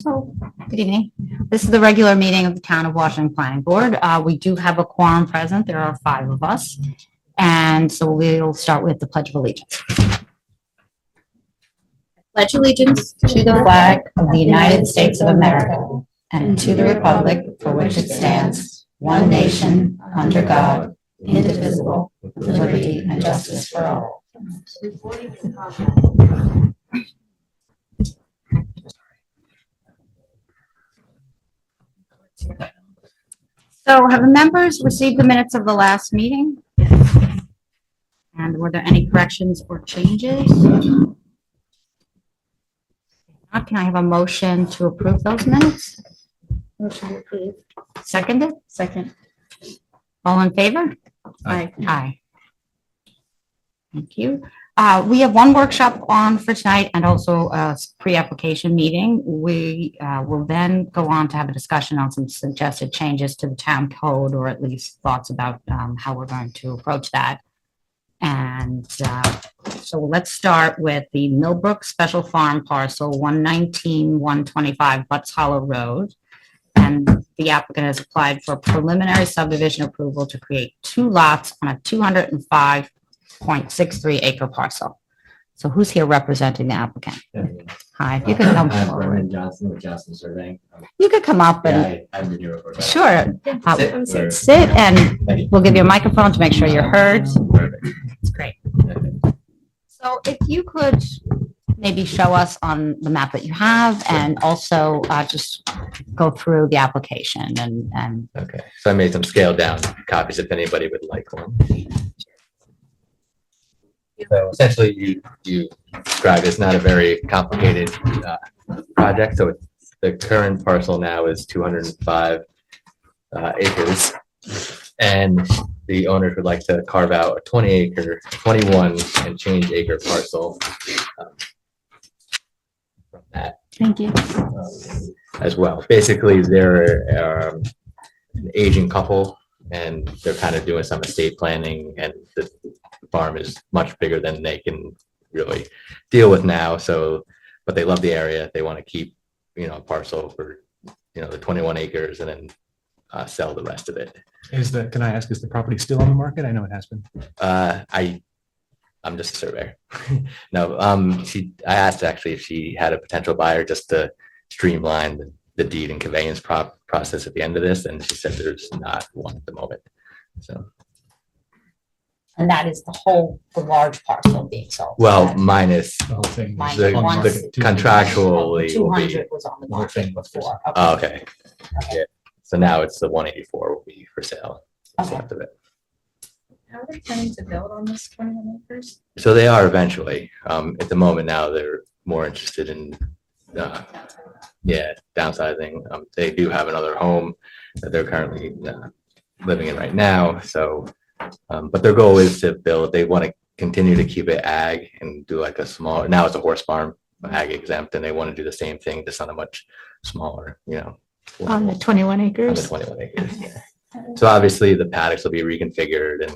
So, good evening. This is the regular meeting of the Town of Washington Planning Board. We do have a quorum present. There are 5 of us. And so we'll start with the Pledge of Allegiance. Pledge allegiance to the flag of the United States of America and to the republic for which it stands, one nation, under God, indivisible, with liberty and justice for all. So have the members received the minutes of the last meeting? And were there any corrections or changes? Can I have a motion to approve those minutes? Motion approved. Seconded? Second. All in favor? Aye. Aye. Thank you. We have one workshop on for tonight and also a pre-application meeting. We will then go on to have a discussion on some suggested changes to the town code, or at least thoughts about how we're going to approach that. And so let's start with the Millbrook Special Farm Parcel 119-125 Butts Hollow Road. And the applicant has applied for preliminary subdivision approval to create 2 lots on a 205.63 acre parcel. So who's here representing the applicant? Hi, if you could come I'm forward. Brendan Johnson with Johnson Surveying. You could come up and, Yeah, I've been here before. sure, Sit. sit and we'll give you a microphone to make sure you're heard. Perfect. It's great. So if you could maybe show us on the map that you have and also just go through the application and Okay, so I made some scaled down copies if anybody would like one. So essentially, you described it's not a very complicated project. So the current parcel now is 205 acres, and the owners would like to carve out a 21 and change acre parcel from that. thank you. As well. Basically, they're an aging couple, and they're kind of doing some estate planning, and the farm is much bigger than they can really deal with now. So, but they love the area. They want to keep, a parcel for, the 21 acres, and then sell the rest of it. Can I ask, is the property still on the market? I know it has been. I'm just a surveyor. No, I asked actually if she had a potential buyer just to streamline the deed and conveyance process at the end of this, and she said there's not one at the moment. So, And that is the large parcel being sold. well, minus The whole thing. Mine the, once- the contractually will be. 200 was on the Whole thing market was for before. Oh, okay. Yeah. So now it's the 184 will be for sale. Okay. After that. How are they planning to build on this 21 acres? So they are eventually. At the moment now, they're more interested in, downsizing. They do have another home that they're currently living in right now. So, but their goal is to build. They want to continue to keep it ag and do like a small. Now it's a horse farm, ag exempt, and they want to do the same thing, just on a much smaller, On the 21 on the acres? 21 acres. Yeah. So obviously the paddocks will be reconfigured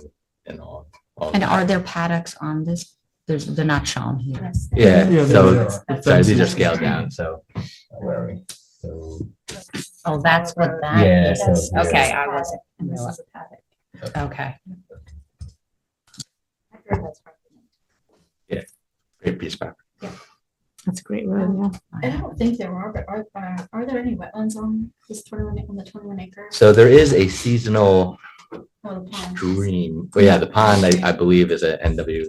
and all. And are there paddocks on this? They're not shown here. Yes. Yeah, Yeah, so they sorry, these are scaled down, so where are we? So, Oh, that's what that Yeah, is. so- Okay, I wasn't. And this is a paddock. Okay. I heard that's probably- great piece of property. That's a great road, I don't think there are, but are there any wetlands on this 21 acre? So there is a seasonal Oh, the pond. stream, but yeah, the pond, I believe is a NW,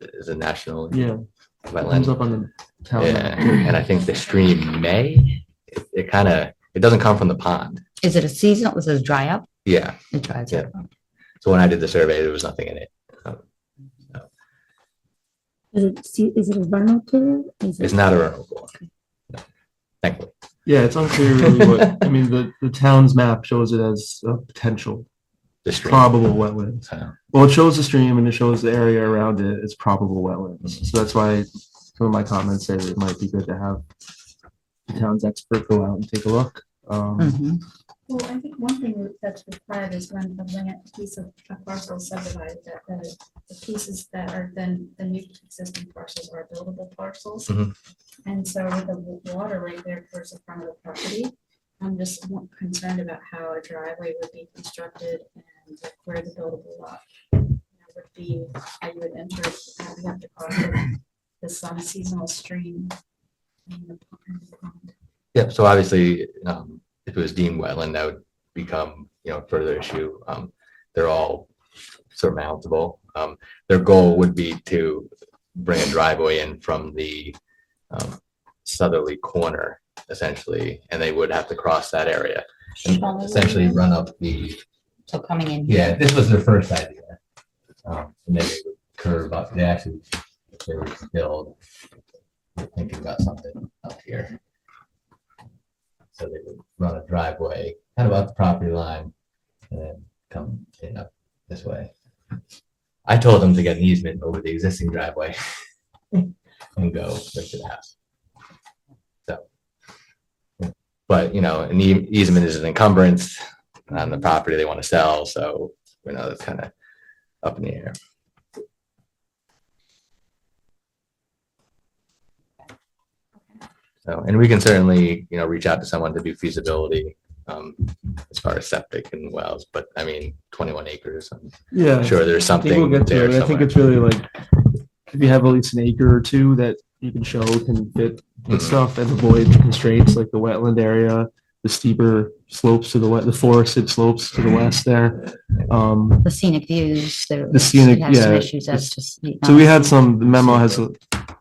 is a national Yeah, ends wetland. up on the town. Yeah, map. and I think the stream it kind of, it doesn't come from the pond. Is it a seasonal? Does it dry up? Yeah, It dries Yeah. up. so when I did the survey, there was nothing in it. Is it a vernal pool? It's not a vernal pool. No, thankfully. Yeah, it's unclear really what, the town's map shows it as a potential The stream. probable wetlands. Uh, Well, it shows the stream and it shows the area around it. It's probable wetlands. So that's why some of my comments say that it might be good to have the town's expert go out and take a look. Mhm. Well, I think one thing that's required is when a piece of a parcel is subdivided, that the pieces that are then the new existing parcels are buildable parcels. Mhm. And so with the water right there towards the front of the property, I'm just concerned about how a driveway would be constructed and like where the buildable lot would be, how you would enter, you have to cross this seasonal stream. in the pond. Yeah, so obviously, if it was deemed wetland, that would become, further issue. They're all surmountable. Their goal would be to bring a driveway in from the southerly corner, essentially, and they would have to cross that area and essentially run up the. So coming in. Yeah, this was their first idea. And then they would curve up. They actually, if they were to build, they're thinking about something up here. So they would run a driveway kind of up the property line and then come in up this way. I told them to get an easement over the existing driveway and go right to the house. So, but an easement is an encumbrance on the property they want to sell. So, it's kind of up in the air. So, and we can certainly, reach out to someone to do feasibility as far as septic and wells, but 21 acres. Yeah. I'm sure there's I think we'll something get to there it. I think somewhere. it's really like, if you have at least an acre or two that you can show can fit the Mhm. stuff and avoid the constraints like the wetland area, the steeper slopes to the forested slopes to the west there. The scenic views. The scenic, has some yeah. issues as to. So we had some, the memo has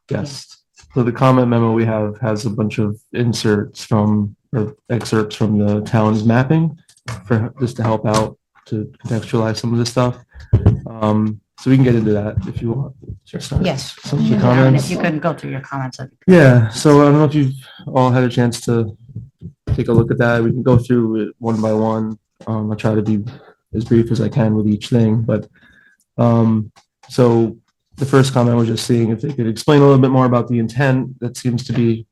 yes. So the comment memo we have has a bunch of inserts from, or excerpts from the town's mapping for, just to help out to contextualize some of this stuff. So we can get into that if you want. Sure. Yes. Some of the Yeah, and comments. if you could go through your comments. that'd be great. Yeah, so I don't know if you've all had a chance to take a look at that. We can go through it one by one. I'll try to be as brief as I can with each thing, but, so the first comment was just seeing if they could explain a little bit more about the intent that seems to be,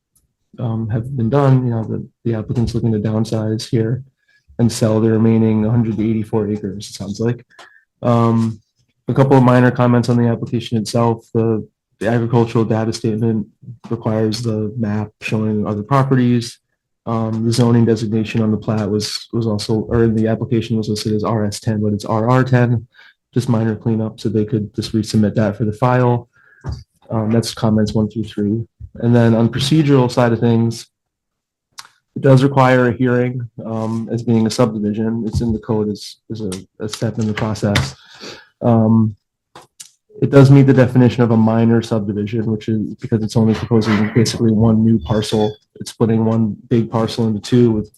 have been done, the applicant's looking to downsize here and sell the remaining 184 acres, it sounds like. A couple of minor comments on the application itself. The agricultural data statement requires the map showing other properties. The zoning designation on the plat was also, or in the application was listed as RS10, but it's RR10. Just minor cleanup, so they could just resubmit that for the file. That's comments 1 through 3. And then on procedural side of things, it does require a hearing as being a subdivision. It's in the code as a step in the process. It does meet the definition of a minor subdivision, which is because it's only proposing basically one new parcel. It's splitting one big parcel into two with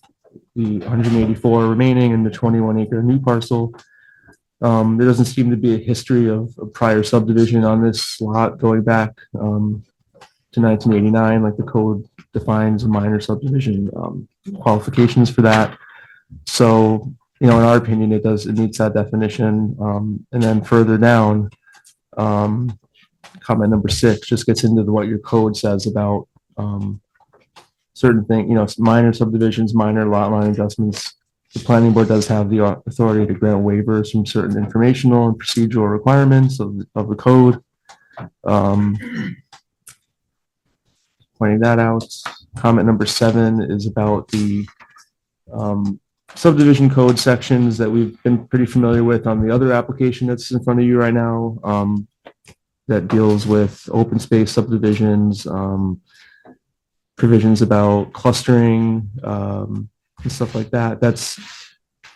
the 184 remaining and the 21 acre new parcel. There doesn't seem to be a history of prior subdivision on this lot going back to 1989, like the code defines a minor subdivision qualifications for that. So, in our opinion, it meets that definition. And then further down, comment number 6 just gets into what your code says about certain things, minor subdivisions, minor lot line adjustments. The planning board does have the authority to grant waivers from certain informational and procedural requirements of the code. Pointing that out. Comment number 7 is about the subdivision code sections that we've been pretty familiar with on the other application that's in front of you right now, that deals with open space subdivisions, provisions about clustering, and stuff like that. That's,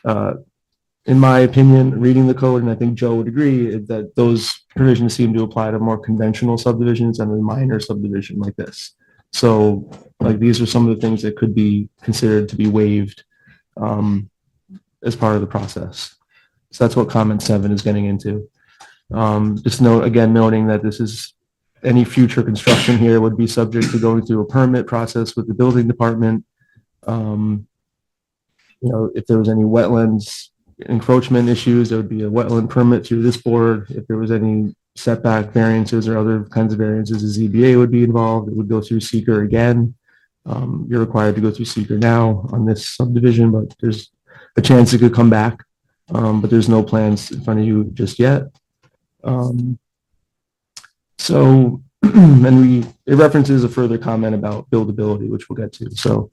in my opinion, reading the code, and I think Joe would agree, that those provisions seem to apply to more conventional subdivisions and a minor subdivision like this. So, like, these are some of the things that could be considered to be waived as part of the process. So that's what comment 7 is getting into. Just noting that this is, any future construction here would be subject to going through a permit process with the building department. If there was any wetlands encroachment issues, there would be a wetland permit through this board. If there was any setback variances or other kinds of variances, the ZBA would be involved. It would go through seeker again. You're required to go through seeker now on this subdivision, but there's a chance it could come back, but there's no plans in front of you just yet. So, and it references a further comment about buildability, which we'll get to. So,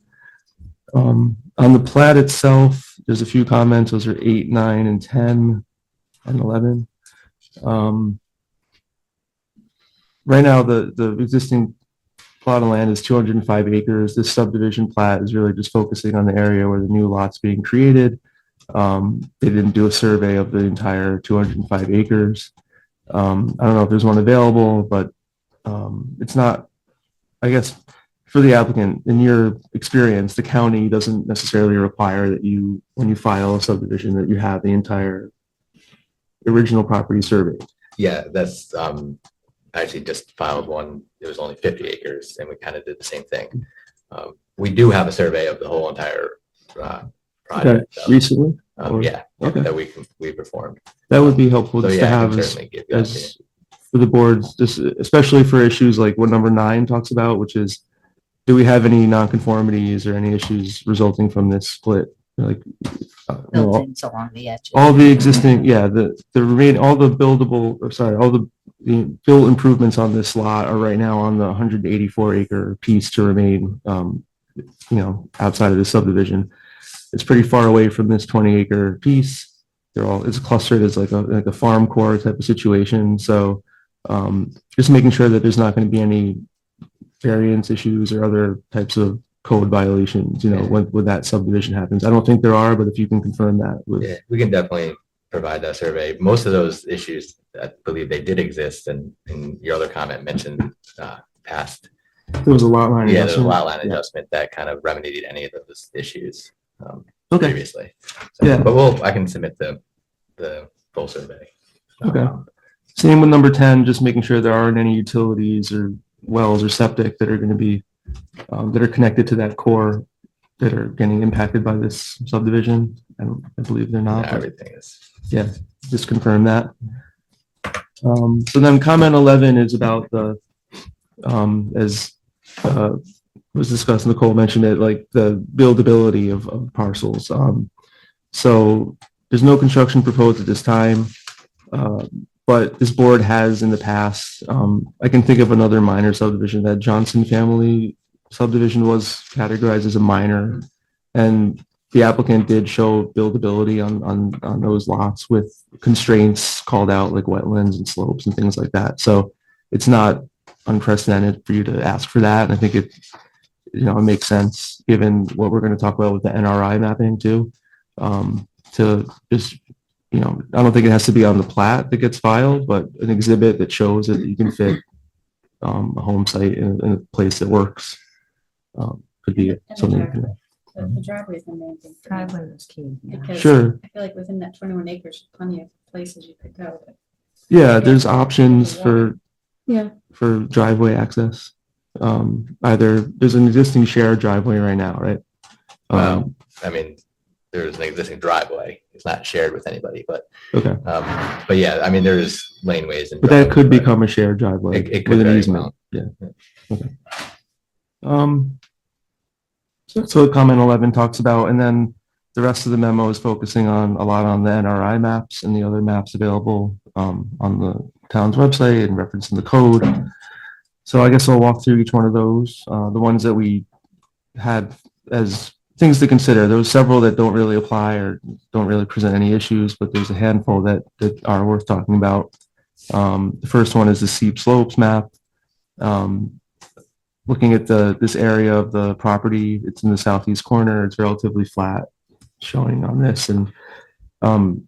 on the plat itself, there's a few comments. Those are 8, 9, and 10, and 11. Right now, the existing plot of land is 205 acres. This subdivision plat is really just focusing on the area where the new lot's being created. They didn't do a survey of the entire 205 acres. I don't know if there's one available, but it's not, I guess, for the applicant, in your experience, the county doesn't necessarily require that you, when you file a subdivision, that you have the entire original property surveyed. Yeah, that's, I actually just filed one. It was only 50 acres and we kind of did the same thing. We do have a survey of the whole entire Okay, project. though. recently? Or- Yeah, Okay. that we performed. That would be helpful So just to yeah, I have can as, certainly give you that to you. as for the boards, just especially for issues like what number 9 talks about, which is, do we have any nonconformities or any issues resulting from this split? Like, Built-ins along the edges. all the existing, yeah, all the buildable, or sorry, all the built improvements on this lot are right now on the 184 acre piece to remain, outside of the subdivision. It's pretty far away from this 20 acre piece. It's clustered as like a farm core type of situation. So, just making sure that there's not going to be any variance issues or other types of code violations, when that subdivision happens. I don't think there are, but if you can confirm that with. Yeah, we can definitely provide that survey. Most of those issues, I believe they did exist, and your other comment mentioned past. There was a lot line. Yeah, there's a adjustment. lot line Yeah. adjustment that kind of remedied any of those issues Okay. previously. So, Yeah. But I can submit the full survey. Okay. Same with number 10, just making sure there aren't any utilities or wells or septic that are going to be, that are connected to that core that are getting impacted by this subdivision. I believe they're not, Yeah, but everything is. yeah, just confirm that. So then comment 11 is about as was discussed, Nicole mentioned it, like the buildability of parcels. So there's no construction proposed at this time. But this board has in the past, I can think of another minor subdivision. That Johnson family subdivision was categorized as a minor, and the applicant did show buildability on those lots with constraints called out like wetlands and slopes and things like that. So it's not unprecedented for you to ask for that. And I think it makes sense given what we're going to talk about with the NRI mapping too, to just, I don't think it has to be on the plat that gets filed, but an exhibit that shows that you can fit a home site in a place that works could be And the something. driveway. The driveway is the main thing. for me, Driveway was key. Yeah. Because Sure. I feel like within that 21 acres, plenty of places you could go. Yeah, there's options for Yeah, driveway access. Either there's an existing shared driveway right now, right? Well, I mean, there's an existing driveway. It's not shared with anybody, but Okay, yeah, I mean, there's laneways and. but that could driveways, become a shared driveway It could with an very easement. well. Yeah. Okay. So comment 11 talks about, and then the rest of the memo is focusing a lot on the NRI maps and the other maps available on the town's website and referencing the code. So I guess I'll walk through each one of those. The ones that we had as things to consider. There were several that don't really apply or don't really present any issues, but there's a handful that are worth talking about. The first one is the steep slopes map. Looking at this area of the property, it's in the southeast corner. It's relatively flat, showing on this, and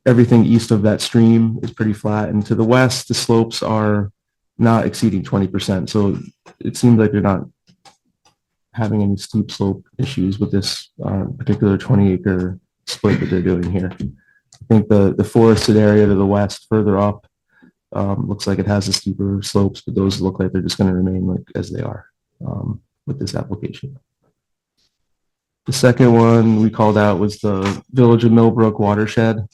everything east of that stream is pretty flat. And to the west, the slopes are not exceeding 20%. So it seems like they're not having any steep slope issues with this particular 20 acre split that they're doing here. I think the forested area to the west further up looks like it has the steeper slopes, but those look like they're just going to remain like as they are with this application. The second one we called out was the Village of Millbrook watershed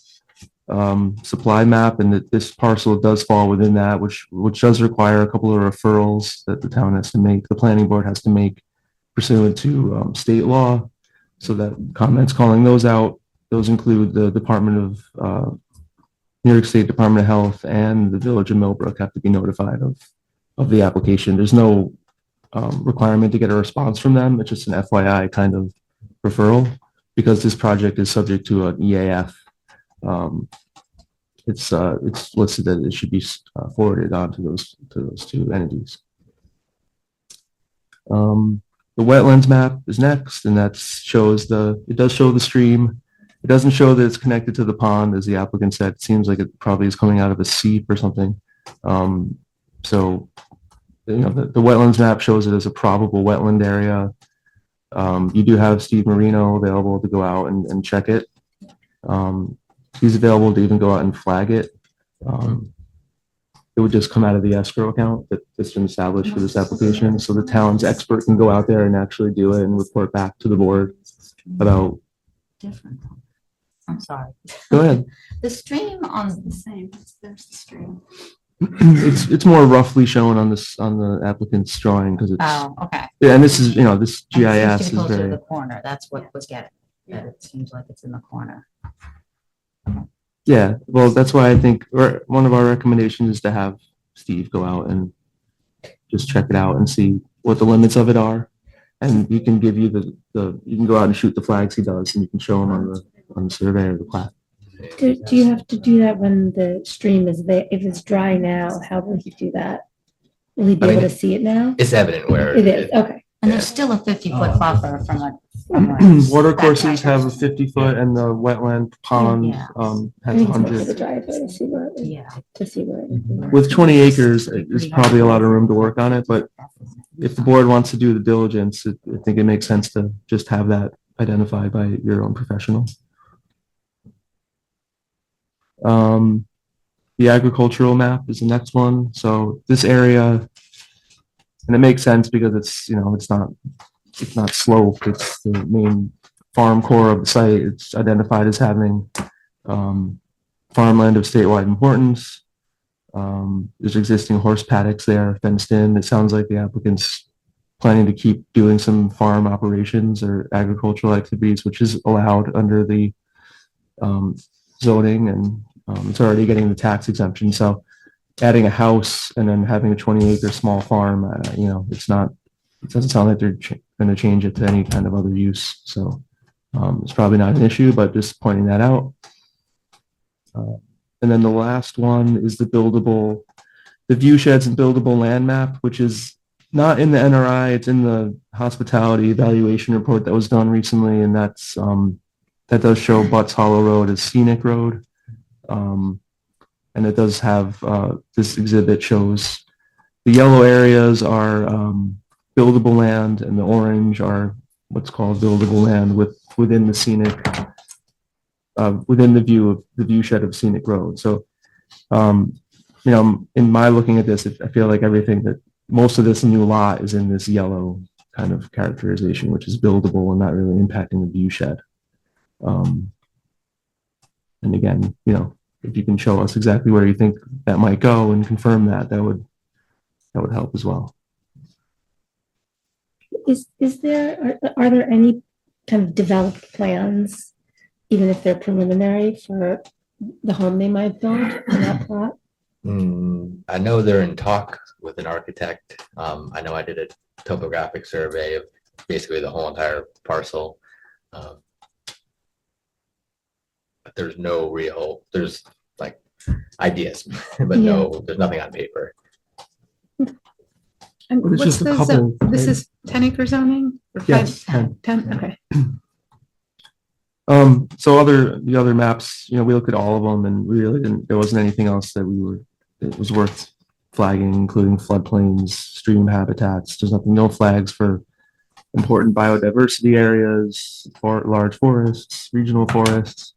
supply map, and that this parcel does fall within that, which does require a couple of referrals that the town has to make, the planning board has to make pursuant to state law. So that comments calling those out those include the Department of New York State Department of Health and the Village of Millbrook have to be notified of the application. There's no requirement to get a response from them. It's just an FYI kind of referral because this project is subject to an EAF. It's listed that it should be forwarded on to those two entities. The wetlands map is next, and that shows it does show the stream. It doesn't show that it's connected to the pond, as the applicant said. It seems like it probably is coming out of a seep or something. So, you know, the wetlands map shows it as a probable wetland area. You do have Steve Marino available to go out and check it. He's available to even go out and flag it. It would just come out of the escrow account that's been established for this application. So the town's expert can go out there and actually do it and report back to the board about. Different. I'm sorry. Go ahead. The stream on, The same, there's the stream. It's more roughly shown on the applicant's drawing because it's, oh, okay. yeah, and this is, you know, this And it seems GIS to is be closer to very, the corner. That's what was getting, that it seems like it's in the corner. yeah, well, that's why I think one of our recommendations is to have Steve go out and just check it out and see what the limits of it are. And you can give you you can go out and shoot the flags he does and you can show them on the survey or the plat. Do you have to do that when the stream is there? If it's dry now, how will he do that? Will he be I mean, able to see it now? It's evident where. It is, okay. And there's still a 50-foot buffer from a. Water courses have a 50-foot and the wetland pond Yeah. I has need to look at the 100. driveway to see where, Yeah. to see where. it- With 20 acres, there's probably a lot of room to work on it, but if the board wants to do the diligence, I think it makes sense to just have that identified by your own professional. The agricultural map is the next one. So this area, and it makes sense because it's, you know, it's not sloped. It's the main farm core of the site. It's identified as having farmland of statewide importance. There's existing horse paddocks there fenced in. It sounds like the applicant's planning to keep doing some farm operations or agricultural activities, which is allowed under the zoning, and it's already getting the tax exemption. So adding a house and then having a 20-acre small farm, you know, it doesn't sound like they're going to change it to any kind of other use. So it's probably not an issue, but just pointing that out. And then the last one is the view sheds and buildable land map, which is not in the NRI. It's in the hospitality evaluation report that was done recently. And that does show Butts Hollow Road as scenic road. And it does have, this exhibit shows the yellow areas are buildable land and the orange are what's called buildable land within the scenic, within the view shed of scenic road. So, you know, in my looking at this, I feel like most of this new lot is in this yellow kind of characterization, which is buildable and not really impacting the view shed. And again, you know, if you can show us exactly where you think that might go and confirm that would help as well. Are there any kind of developed plans, even if they're preliminary, for the home they might build on that plot? I know they're in talk with an architect. I know I did a topographic survey of basically the whole entire parcel. But there's no there's like ideas, but there's nothing on paper. And But it's what's just a the couple, this right? is 10-acre zoning? Or Yes, 10, okay. So the other maps, you know, we looked at all of them and we really there wasn't anything else that it was worth flagging, including floodplains, stream habitats. There's no flags for important biodiversity areas, for large forests, regional forests.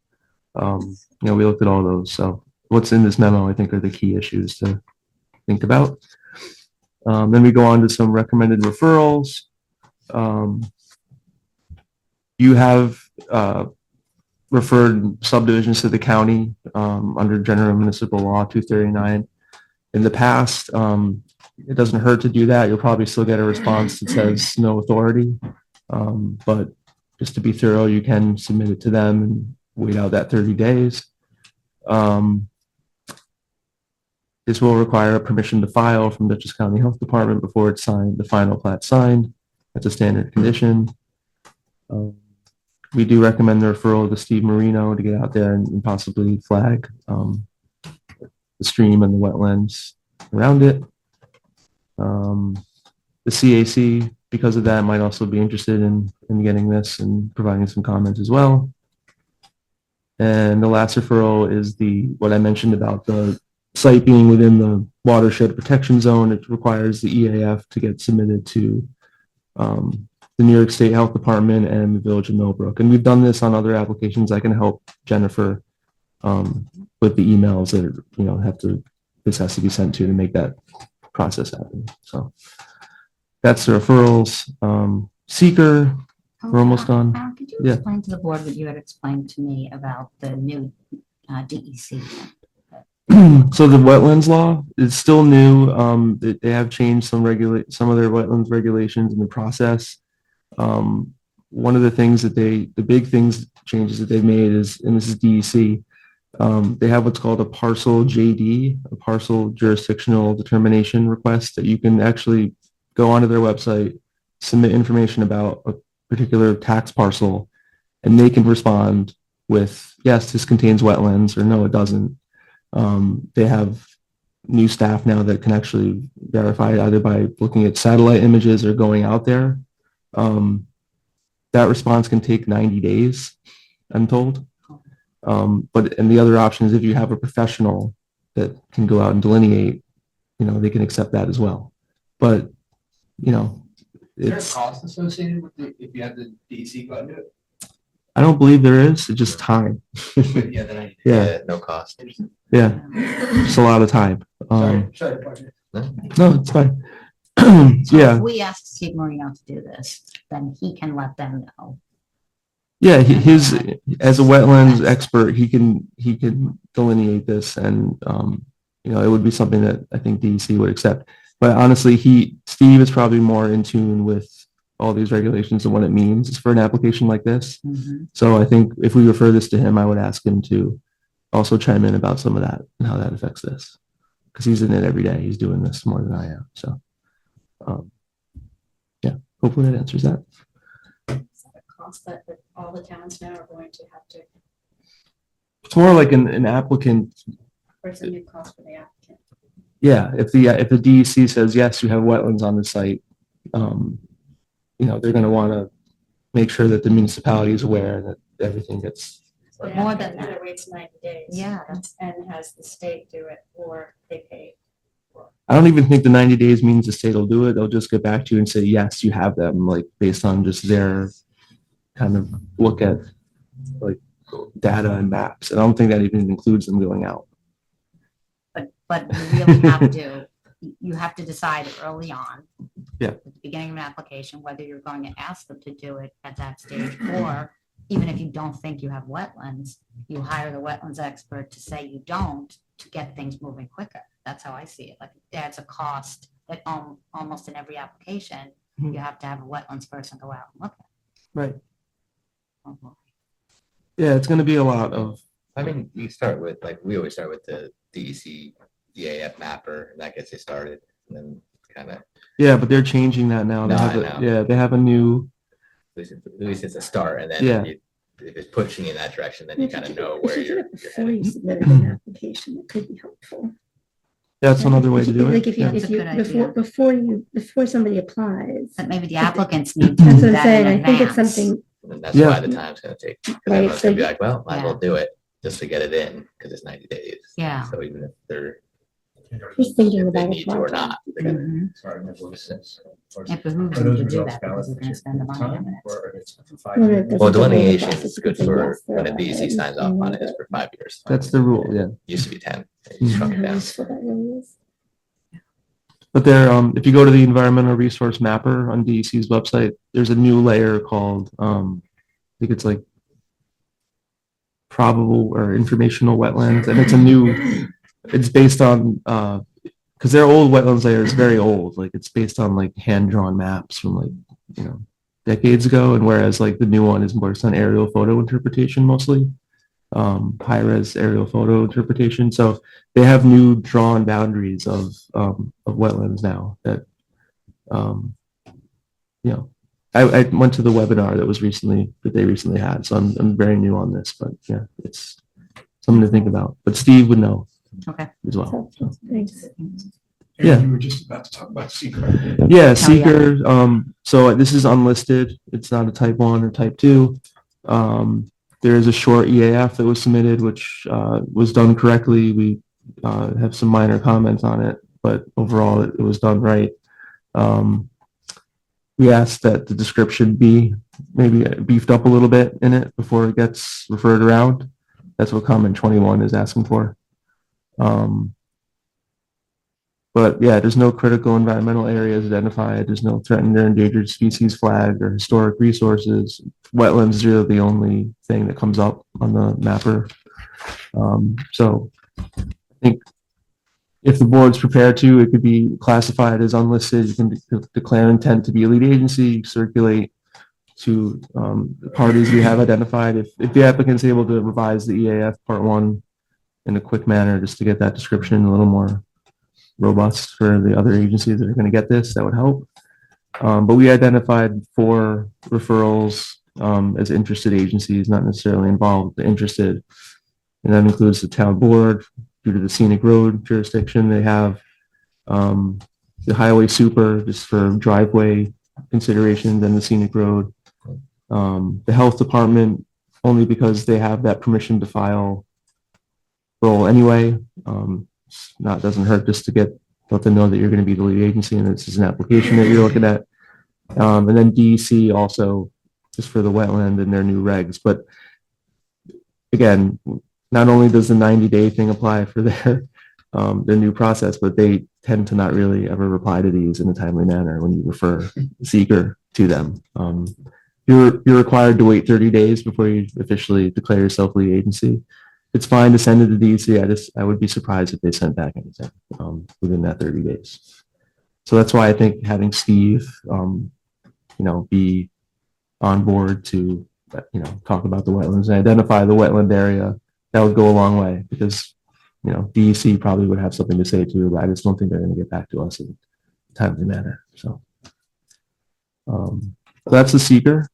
You know, we looked at all those. So what's in this memo, I think, are the key issues to think about. Then we go on to some recommended referrals. You have referred subdivisions to the county under General Municipal Law 239. In the past, it doesn't hurt to do that. You'll probably still get a response that says no authority. But just to be thorough, you can submit it to them. And wait out that 30 days. This will require a permission to file from Dutchess County Health Department before it's signed, the final plat signed. That's a standard condition. We do recommend the referral to Steve Marino to get out there and possibly flag the stream and the wetlands around it. The CAC, because of that, might also be interested in getting this and providing some comments as well. And the last referral is what I mentioned about the site being within the watershed protection zone. It requires the EAF to get submitted to the New York State Health Department and the Village of Millbrook. And we've done this on other applications. I can help Jennifer with the emails that, this has to be sent to make that process happen. So that's the referrals. Seeker, we're almost done. Could you Yeah. explain to the board what you had explained to me about the new DEC? So the wetlands law is still new. They have changed some of their wetlands regulations in the process. One of the things the big changes that they've made is, and this is DEC, they have what's called a parcel JD, a parcel jurisdictional determination request, that you can actually go onto their website, submit information about a particular tax parcel, and they can respond with, yes, this contains wetlands, or no, it doesn't. They have new staff now that can actually verify either by looking at satellite images or going out there. That response can take 90 days, I'm told. And the other option is if you have a professional that can go out and delineate, they can accept that as well. But, Is there a it's, cost associated with if you have the DEC go and do it? I don't believe there is. It's just time. Yeah, then I. Yeah, No cost. yeah, it's a lot of time. Sorry, Roger. No, it's fine. So Yeah, if we ask Steve Marino to do this, then he can let them know. yeah. As a wetlands expert, he can delineate this, and it would be something that I think DEC would accept. But honestly, Steve is probably more in tune with all these regulations and what it means for an application like this. So I think if we refer this to him, I would ask him to also chime in about some of that and how that affects this, because he's in it every day. He's doing this more than I am. So, yeah, hopefully that answers that. Is that a cost that all the towns now are going to have to, It's more like an applicant. or is it a new cost for the applicant? Yeah, if the DEC says, yes, you have wetlands on the site, they're going to want to make sure that the municipality is aware that everything gets. The More applicant than either waits 90 days. Yeah. And has the state do it, or they pay. I don't even think the 90 days means the state will do it. They'll just get back to you and say, yes, you have them, like based on just their kind of look at like data and maps. And I don't think that even includes them going out. But you really have to decide early on. Yeah. At the beginning of an application, whether you're going to ask them to do it at that stage, or even if you don't think you have wetlands, you hire the wetlands expert to say you don't, to get things moving quicker. That's how I see it. Like, that's a cost that almost in every application, Mhm. you have to have a wetlands person go out and look at. Right. Mhm. Yeah, it's going to be a lot of, I mean, we always start with the DEC, DAF mapper, and that gets you started, and then kind of, yeah, but they're changing that now. No, I know. They have a new, at least it's a start, and Yeah. then if it's pushing you in that direction, then you kind of know where If you you're did it you're Before heading. you submitted an application, it could be helpful. that's another way to do Like it. if you, Yeah. That's a good idea. before somebody applies, But maybe the applicants need to that's do what I'm that saying. in I think it's advance. something, And that's Yeah. why the time's gonna take, because Right, everyone's so gonna be you- like, well, might as well Yeah. do it, just to get it in, because it's 90 days. Yeah. So even if they're, just thinking if they about need it. to or not, they're gonna, Mhm. Sorry, my voice is. It behooves Are them those to do results that valid because they're for going to spend the money on time, it. or if it's for Well, 5 years? it well, doesn't go delineation process, is you good can say for yes, when a they're DEC allowed, signs off on it, it's for 5 years. That's the rule. Yeah. Used to be 10. They Mhm. shrunk it How down. useful that really is. But there, if you go to the environmental resource mapper on DEC's website, there's a new layer called, I think it's like probable or informational wetlands, and it's based on, because their old wetlands layer is very old, like it's based on like hand-drawn maps from like, decades ago, and whereas like the new one is more on aerial photo interpretation mostly. high-res aerial photo interpretation. So they have new drawn boundaries of wetlands now that, you know, I went to the webinar that they recently had, so I'm very new on this, but yeah, it's something to think about. But Steve would know Okay. as well. So. Thanks. Yeah. You were just about to talk about secret. Yeah, seeker. So this is unlisted. It's not a type 1 or type 2. There is a short EAF that was submitted, which was done correctly. We have some minor comments on it, but overall it was done right. We asked that the description be maybe beefed up a little bit in it before it gets referred around. That's what comment 21 is asking for. But yeah, there's no critical environmental areas identified. There's no threatened or endangered species flagged or historic resources. Wetlands is really the only thing that comes up on the mapper. So I think if the board's prepared to, it could be classified as unlisted. You can declare intent to be a lead agency, circulate to the parties we have identified. If the applicant's able to revise the EAF Part 1 in a quick manner, just to get that description a little more robust for the other agencies that are going to get this, that would help. But we identified 4 referrals as interested agencies, not necessarily involved, but interested. And that includes the town board, due to the scenic road jurisdiction. They have the highway super, just for driveway considerations, and the scenic road. The health department, only because they have that permission to file role anyway. Doesn't hurt just to let them know that you're going to be the lead agency and this is an application that you're looking at. And then DEC also, just for the wetland and their new regs. But again, not only does the 90-day thing apply for their new process, but they tend to not really ever reply to these in a timely manner when you refer seeker to them. You're required to wait 30 days before you officially declare yourself lead agency. It's fine to send it to DEC. I would be surprised if they sent back anything within that 30 days. So that's why I think having Steve, be on board to, talk about the wetlands and identify the wetland area, that would go a long way, because, DEC probably would have something to say too, but I just don't think they're going to get back to us in a timely manner. So that's the seeker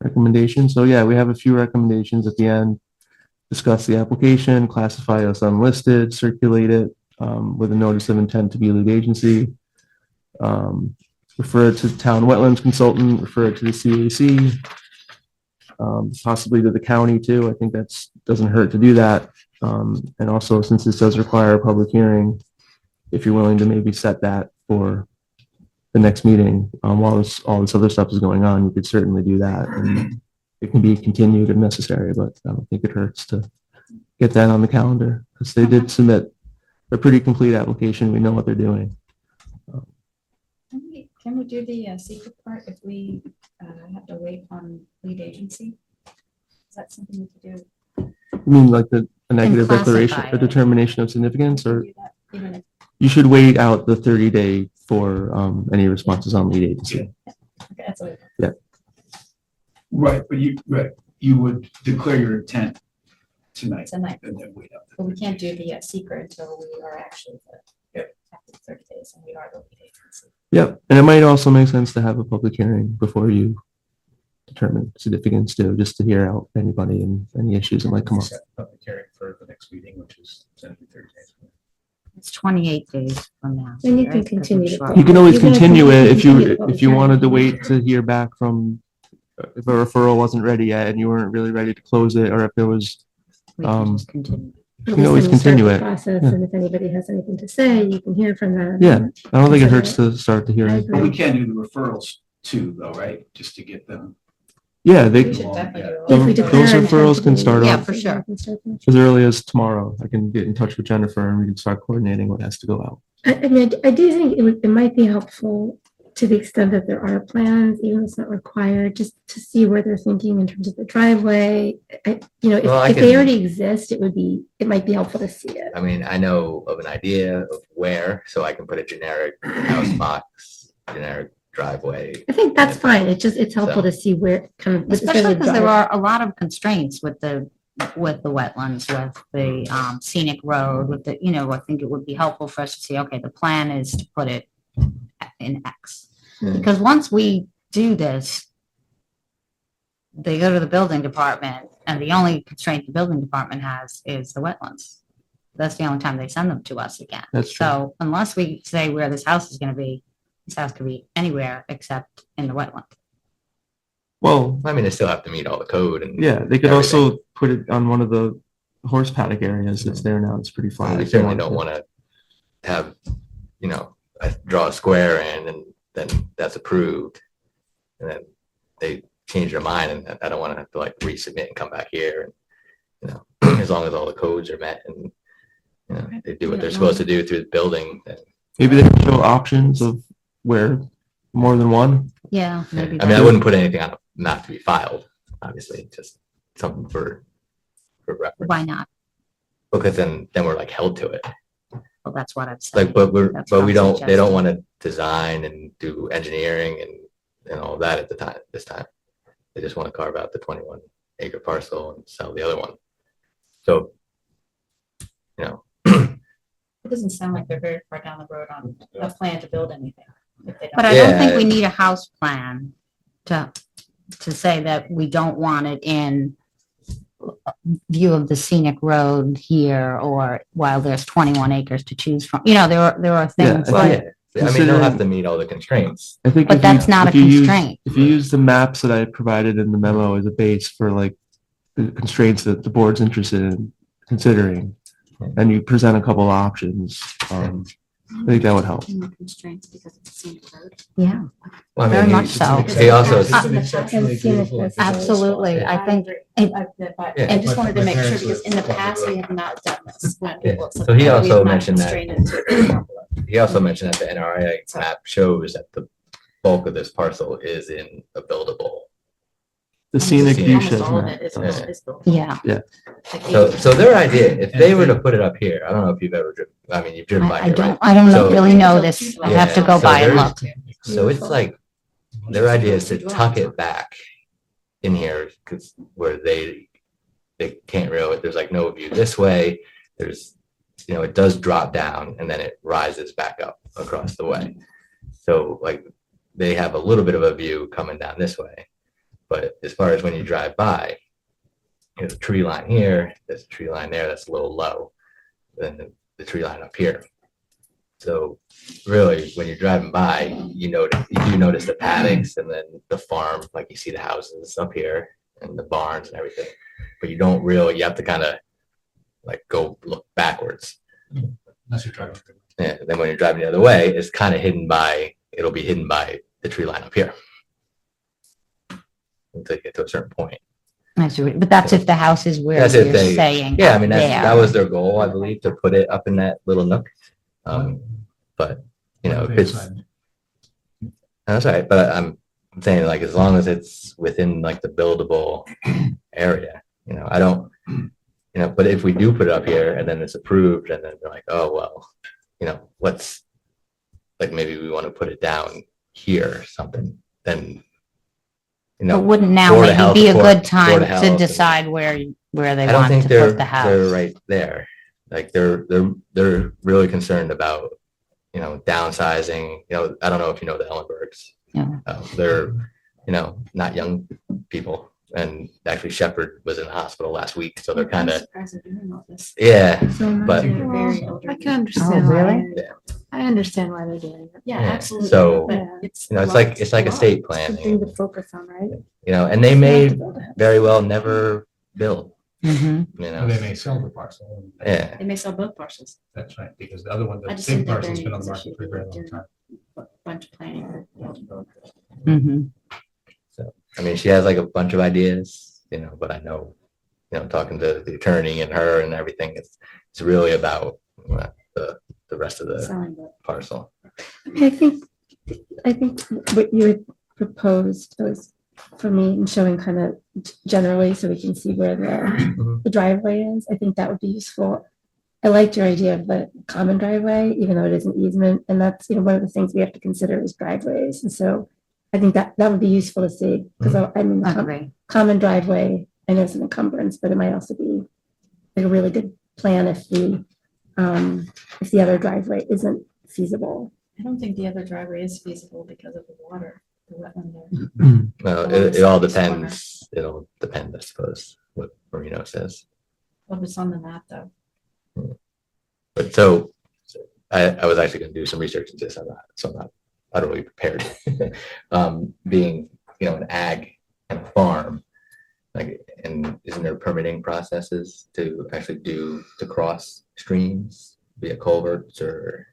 recommendation. So yeah, we have a few recommendations at the end. Discuss the application, classify us unlisted, circulate it with a notice of intent to be a lead agency, refer it to the town wetlands consultant, refer it to the CAC, possibly to the county too. I think that doesn't hurt to do that. And also, since this does require a public hearing, if you're willing to maybe set that for the next meeting, while all this other stuff is going on, you could certainly do that. And it can be continued if necessary, but I don't think it hurts to get that on the calendar, because they did submit a pretty complete application. We know what they're doing. Can we do the secret part if we have to wait on lead agency? Is that something we could do? You mean like a negative declaration, classify a it. determination of significance, or Do that even if- you should wait out the 30-day for any responses on lead agency. Okay, that's what Right, but you would declare your intent tonight tonight, and then wait out. but we can't do the secret until we are actually after 30 days and we are the lead agency. Yep, and it might also make sense to have a public hearing before you determine significance too, just to hear out anybody and any issues that might come up. Set public hearing for the next meeting, which is 30 days. It's 28 days from now. And you can right? continue to Sure. You can always You're gonna continue it if continue you the public if you hearing. wanted to wait to hear back from if a referral wasn't ready yet and you weren't really ready to close it, or if there was We can just continue. you can always continue it. Process, Yeah. and if anybody has anything to say, you can hear from them. Yeah, I don't think it hurts to start the I hearing. agree. But we can do the referrals too, though, right? Just to get them. Yeah, We they should definitely do If we all declare those intent referrals to can be start lead Yeah, off for agency, sure. we can start them. as early as tomorrow. I can get in touch with Jennifer and we can start coordinating what has to go out. I mean, I do think it might be helpful, to the extent that there are plans, even if it's not required, just to see where they're thinking in terms of the driveway. Well, I If they can- already exist, it might be helpful to see it. I mean, I know of an idea of where, so I can put a generic house box, generic driveway. I think that's fine. It's helpful So- to see where kind of. Especially because there are a lot of constraints with the with the wetlands, with the scenic road, with the, I think it would be helpful for us to see, okay, the plan is to put it in X. Hmm. Because once we do this, they go to the building department and the only constraint the building department has is the wetlands. That's the only time they send them to us again. That's true. So unless we say where this house is gonna be, this house could be anywhere except in the wetland. Well, I mean, they still have to meet all the code and. yeah, they could also put it on one of the horse paddock areas that's there now. It's pretty flat. We certainly don't want to have, draw a square in and then that's approved. And then they change their mind and I don't want to have to like resubmit and come back here. And, as long as all the codes are met and, they do what they're supposed to do through the building. Then, Maybe they could show options of where more than one. Yeah, I maybe. mean, I that- wouldn't put anything on a map to be filed, obviously, just something for reference. Why not? Because then we're like held to it. Well, that's what I've said. Like, but That's what we I'm don't, they don't suggesting. want to design and do engineering and all that at this time. They just want to carve out the 21 acre parcel and sell the other one. So, It doesn't sound like they're very far down the road on a plan to build anything. If they don't. But I don't think Yeah. we need a house plan to say that we don't want it in view of the scenic road here, or while there's 21 acres to choose from. There are things, well, like- yeah. I mean, they'll have to meet all the constraints. I think. but if that's not a if you use- constraint. If you use the maps that I provided in the memo as a base for like the constraints that the board's interested in considering, and you present a couple options, I think that would help. No constraints because it's a scenic road. Yeah, Well, I Very mean, much so. He also, It's an exceptionally beautiful festival. absolutely. I think, Yeah. I just wanted to My make sure parents because in the lived on the past we road. have not done this. when Yeah. people- So he we have also not mentioned that- constrained it to- he also mentioned that the NRA map shows that the bulk of this parcel is in a buildable. The scenic view Almost shows all of map. it is Yeah. built. yeah, So their idea, if they were to put it up here, I don't know if you've ever driven, I mean, you've driven by I here, don't, right? I don't know, So- really know this. I have to Yeah, go so by and look. there's- So it's like, their idea is to tuck it back in here, because where they can't really, there's like no view this way, there's, it does drop down and then it rises back up across the way. So like, they have a little bit of a view coming down this way. But as far as when you drive by, there's a tree line here, there's a tree line there, that's a little low, then the tree line up here. So really, when you're driving by, you do notice the paddocks and then the farm, like you see the houses up here and the barns and everything. But you don't really, you have to kind of like go look backwards. Unless you're driving. Yeah, then when you're driving the other way, it's kind of it'll be hidden by the tree line up here. Until you get to a certain point. I see what- But that's if the house is where That's if you're they- saying. Yeah, I mean, that there. was their goal, I believe, to put it up in that little nook. But, if it's, that's all right, but I'm saying like, as long as it's within like the buildable area, I don't, but if we do put it up here and then it's approved and then they're like, oh, well, let's, like, maybe we want to put it down here or something, then, But wouldn't now Board of maybe Health, be a Board- good Board time of Health to and- decide where they I don't want think to they're put the house? they're right there. Like they're really concerned about downsizing. I don't know if you know the Ellenbergs. Yeah. They're not young people, and actually Shepherd was in the hospital last week, so they're kind I'm of surprised they're doing all this. but They're very elderly. I can understand. Oh, why really? they're- I understand why they're doing it. Yeah, Yeah, absolutely. so, but Yeah. it's it's like a a lot. state Something planning, to focus on, right? and they may very well never build. Mhm. They may sell the parcel. Yeah. They may sell both parcels. That's right, because the other one, I the just big think they're parcel's very been on the anxious market for a very long doing time. a bunch of planning. Mhm. I mean, she has like a bunch of ideas, but I know, talking to the attorney and her and everything, it's really about the rest of the Selling the parcel. I think what you had proposed was for me and showing kind of generally so we can see where the driveway is. I think that would be useful. I liked your idea of the common driveway, even though it is an easement. And that's, one of the things we have to consider is driveways. And so I think that would be useful to see because I mean, the Agree. common driveway I know it's an encumbrance, but it might also be like a really good plan if the other driveway isn't feasible. I don't think the other driveway is feasible because of the water, the wetland there. Well, Along the it all southeast corner. depends. It'll depend, I suppose, what Marino says. Well, it's on the map though. But so I was actually going to do some research into this. I'm not utterly prepared. Being, an ag and a farm, like, and isn't there permitting processes to actually to cross streams via culverts or,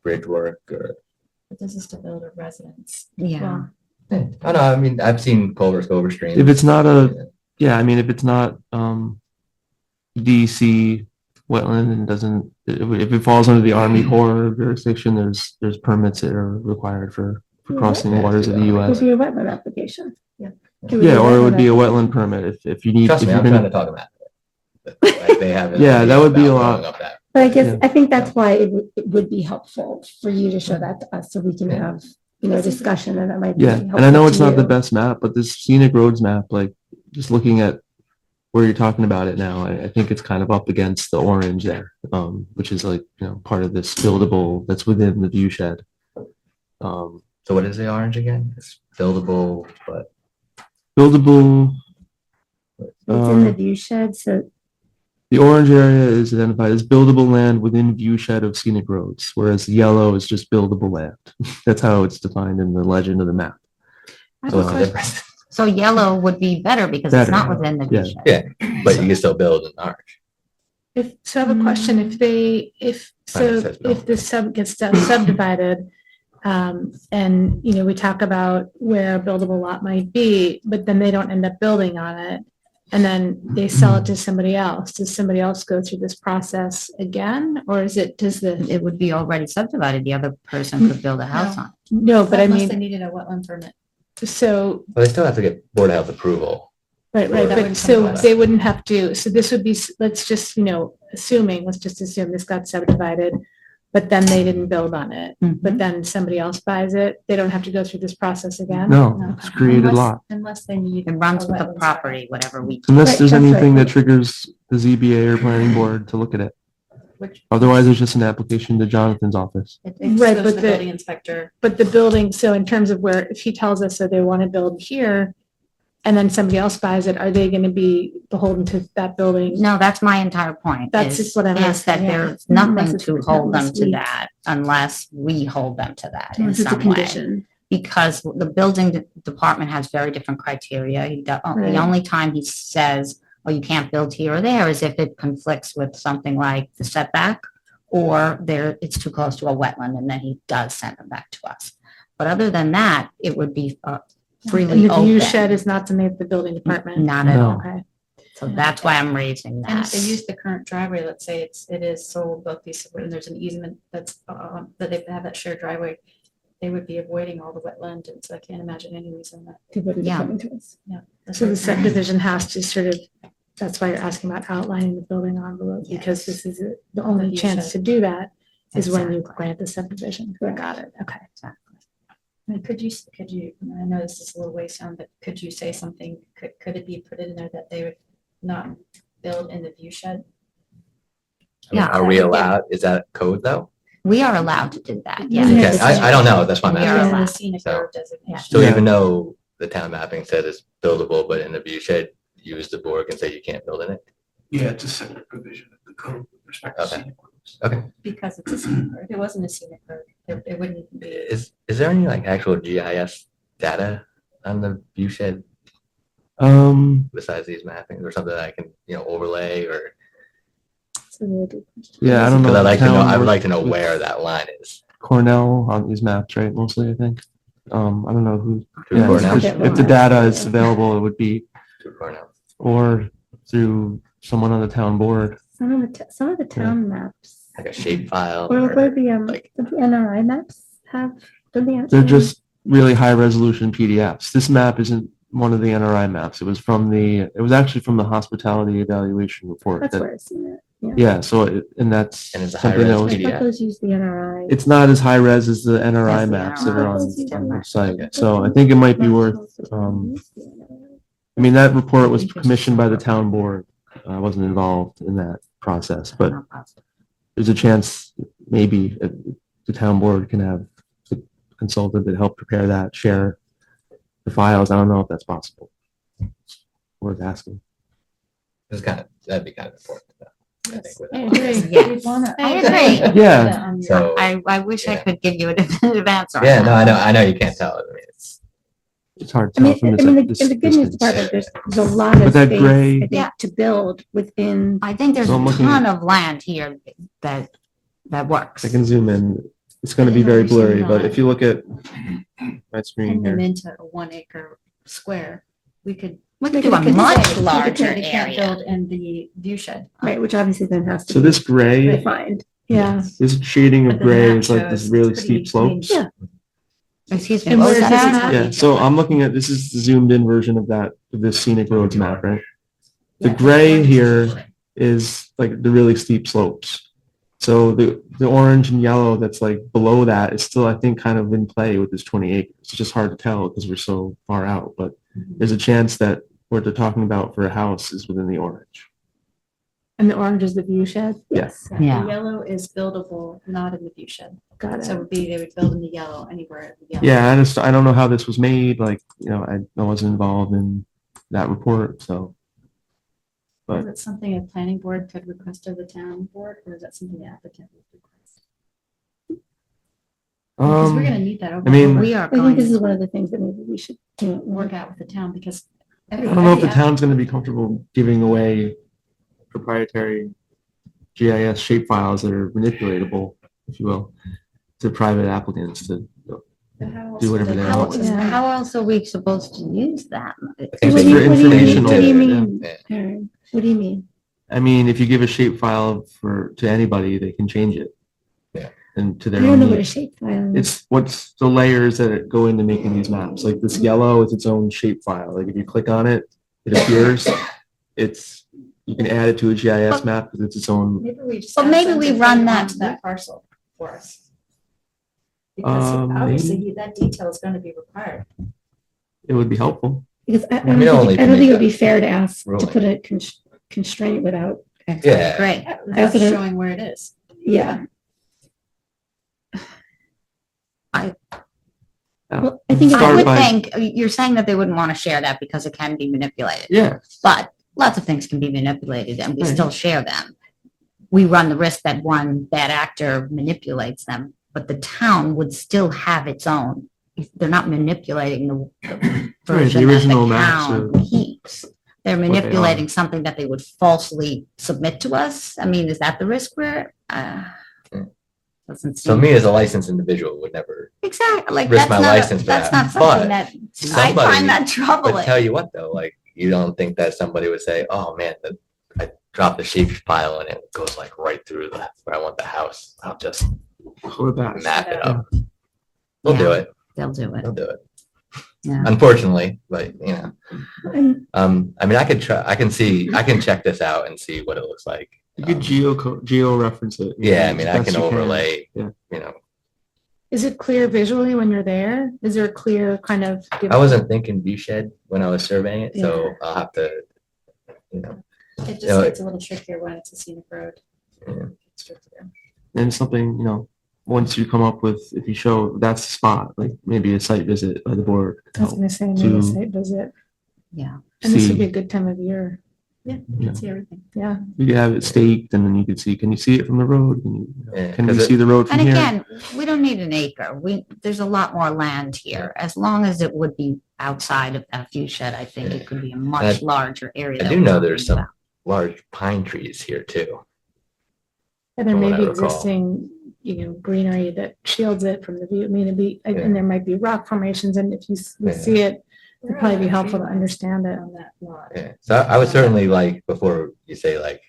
bridge work or? But this is to build a residence. Yeah. Well, Oh, no, I mean, I've seen culverts go over streams. If it's not if it's not, DC wetland and doesn't, if it falls under the Army Corps jurisdiction, there's permits that are required for crossing the waters of the It would US. be a wetland application. Yeah. Yeah, or it would be a wetland permit if you need. Trust if me, you're I'm trying gonna- to talk them out of it. Like, they have. Yeah, that would be a about lot. blowing up that. But I guess, Yeah. I think that's why it would be helpful for you to show that to us so we can Yeah. have, a discussion and that might be Yeah, helpful and I know to it's not the you. best map, but this scenic roads map, like, just looking at where you're talking about it now, I think it's kind of up against the orange there, which is like, part of this buildable that's within the view shed. So what is the orange again? It's buildable, but Buildable, It's in the um, view shed, so the orange area is identified as buildable land within view shed of scenic roads, whereas the yellow is just buildable land. That's how it's defined in the legend of the map. I so have what's a the question. difference? So yellow would be better because it's Better. not within the Yeah. view shed. Yeah, but you can still build an orange. So I have a question, if the sub gets subdivided, and, we talk about where a buildable lot might be, but then they don't end up building on it, and then they sell it to somebody else, does somebody else go through this process again, or does the, It would be already subdivided. The other person could build a house on it. no, but I Unless they mean, needed a wetland permit. so, But they still have to get Board of Health approval. right, That but wouldn't so come to us. they wouldn't have to, so this would be, let's just assume this got subdivided, but then they didn't build on it, but Mhm. then somebody else buys it, they don't have to go through this process again? No, it's created Unless- lot. Unless they need. It runs a with the wetlands property, whatever we. Unless Right, there's that's anything right. that triggers the ZBA or planning board to look at it. Which. Otherwise, it's just an application to Jonathan's office. It Right, goes but to the the- building inspector. But the building, so in terms of where, if he tells us that they want to build here, and then somebody else buys it, are they going to be beholden to that building? No, that's my entire point. That's is- just what I'm is asking, that yeah. there's Unless nothing it's- to hold them unless to we- that unless we hold them to that in Unless it's a some way. condition. Because the building department has very different criteria. Right. The only time he says, oh, you can't build here or there is if it conflicts with something like the setback or it's too close to a wetland, and then he does send them back to us. But other than that, it would be freely And the view open. shed is not something that the building department? Not at No. all. Okay. So that's why I'm raising And that. if they use the current driveway, let's say it is sold, both these, and there's an easement that they have that shared driveway, they would be avoiding all the wetland, and so I can't imagine any reason that. It wouldn't be Yeah. coming to us. So the subdivision has to sort of, that's why you're asking about outlining the building envelope, because this is the only view chance shed. to do that is when you Exactly. grant the subdivision. Got it, okay. I mean, could you, I know this is a little ways down, but could you say something, could it be put in there that they would not build in the view shed? I mean, Yeah. Are we allowed? Is that code though? We are allowed to do that, Yeah. yes. Okay, I don't know. That's why I'm We are asking. It's in allowed. the scenic So- road designation. So Yeah. even though the town mapping said it's buildable, but in the view shed, use the board can say you can't build in it? Yeah, it's a separate provision of the code with respect to Okay. scenic roads. Okay. Because it's a scenic road. If it wasn't a scenic road, it wouldn't be. Is there any like actual GIS data on the view shed besides these mappings or something that I can, overlay or? That's a really good question. Yeah, I don't know. Because if the town I would like works to know with where that line is. Cornell on these maps, right? Mostly, I think. I don't know who. Through Yeah, Cornell? if the data is available, it would be, Through Cornell. or through someone on the town board. Some of the town maps, Like a shape file or where or the, like, the NRI maps have, don't they have? They're some- just really high resolution PDFs. This map isn't one of the NRI maps. It was actually from the hospitality evaluation report. That's that- where I've seen it. Yeah. Yeah, so, and that's And it's a something that high-res was, I PDF. thought those use the NRI. it's not as high res as the NRI As the maps that NRI. are on Those use the NRI. site. Okay. So I think it might be worth, Use the NRI. I mean, that report was commissioned by the town board. I wasn't involved in that process, but Not possible. there's a chance maybe the town board can have the consultant that helped prepare that, share the files. I don't know if that's possible. Worth asking. That'd be kind of important. I think with I that. agree. Yes. I agree. Yeah. So, I wish I yeah. could give you a definitive answer. on yeah, no, that. I know you can't tell. I mean, It's hard to I mean, tell from I mean, this. and the good news part, like, there's a lot But of that space, gray- I think, Yeah. to build within. I think there's So I'm a looking ton of land here that works. I can zoom in. It's going to be very blurry, but if you look at my screen Turn them here, into a 1 acre square. We could. We could do a We could much say- larger They can't area. build in the view shed. Right, which obviously then has to so be this gray, refined. Yeah. this shading But of the gray map is like shows this it's really pretty steep slopes. Yeah. Excuse me. And what was where that is this at? map? Yeah, so I'm looking at, this is the zoomed in version of that, of this scenic roads map, right? The Yeah. gray here is like the really steep slopes. So the orange and yellow that's like below that is still, I think, kind of in play with this 20 acres. It's just hard to tell because we're so far out, but there's a chance that what they're talking about for a house is within the orange. And the orange is the view shed. Yes. Yeah. The yellow is buildable, not in the view shed. Got So it it. would be, they would build in the yellow anywhere in the yellow. Yeah, I don't know how this was made, like, I wasn't involved in that report, so. Is it something a planning board could request of the town board, or is that something the applicant would request? Because we're gonna need that. over. I mean, We are I think going, this is one of the things that maybe we should, Work out with the town, because. I don't know if the town's gonna be comfortable giving away proprietary GIS shapefiles that are manipulatable, if you will, to private applicants to do whatever they how, want. Yeah. how else are we supposed to use that? I think It's What they do you- do what do you mean? information What do you too, mean? yeah. Aaron, what do you mean? I mean, if you give a shapefile to anybody, they can change it. Yeah. And to I their don't own know what a needs. shapefile is. It's what's the layers that go into making these maps. Like this yellow is its own shapefile. Like if you click on it, it appears. You can add it to a GIS map because it's its own. Maybe we just. But ask maybe them we to run put that- onto that parcel for us. Because obviously that detail is gonna be required. It would be helpful. Because I We don't only think, I can don't think make it would be that fair to ask to ruling. put a constraint without, Yeah. Great. Without also don't- showing where it is. yeah. I- Well, I think I Start would by- think, you're saying that they wouldn't want to share that because it can be manipulated. Yeah. But lots of things can be manipulated and we Right. still share them. We run the risk that one bad actor manipulates them, but the town would still have its own. They're not manipulating the version that original the maps town are keeps. They're they are. manipulating something that they would falsely submit to us. I mean, is that the risk we're, doesn't So seem. me as a licensed individual would never, Exactly, like, risk that's my not, license for that's that. not something But that, I somebody find that but troubling. tell you what though, like, you don't think that somebody would say, oh man, I dropped the shape file and it goes like right through where I want the house. I'll just Or that. map it up. They'll do it. They'll do it. They'll do it. Yeah. Unfortunately, but And I mean, I can check this out and see what it looks like. You could geo reference it. Yeah, I mean, I Best can you overlay, Yeah. Is it clear visually when you're there? Is there a clear kind of? I wasn't thinking view shed when I was surveying it, so I'll have to, It just Yeah, gets a little trickier when it's a scenic road. Yeah. It's trickier. And something, once you come up with, if you show that's the spot, like maybe a site visit by the board. I was gonna say, maybe a to site visit. Yeah. And this would see. be a good time of year. Yeah, you can see everything. Yeah. You could have it staked and then you could see, can you see it from the road? Yeah, Can we 'cause see the road from And here? again, we don't need an acre. There's a lot more land here. As long as it would be outside of that view shed, I think it could be a much larger area. I that do we're know there's talking some about. large pine trees here too. And there From may what be I recall. existing, greenery that shields it from the view. I mean, and there might be rock formations, and if you Yeah. see it, it'd probably be helpful to understand it. On that lot. Yeah, so I would certainly like, before you say like,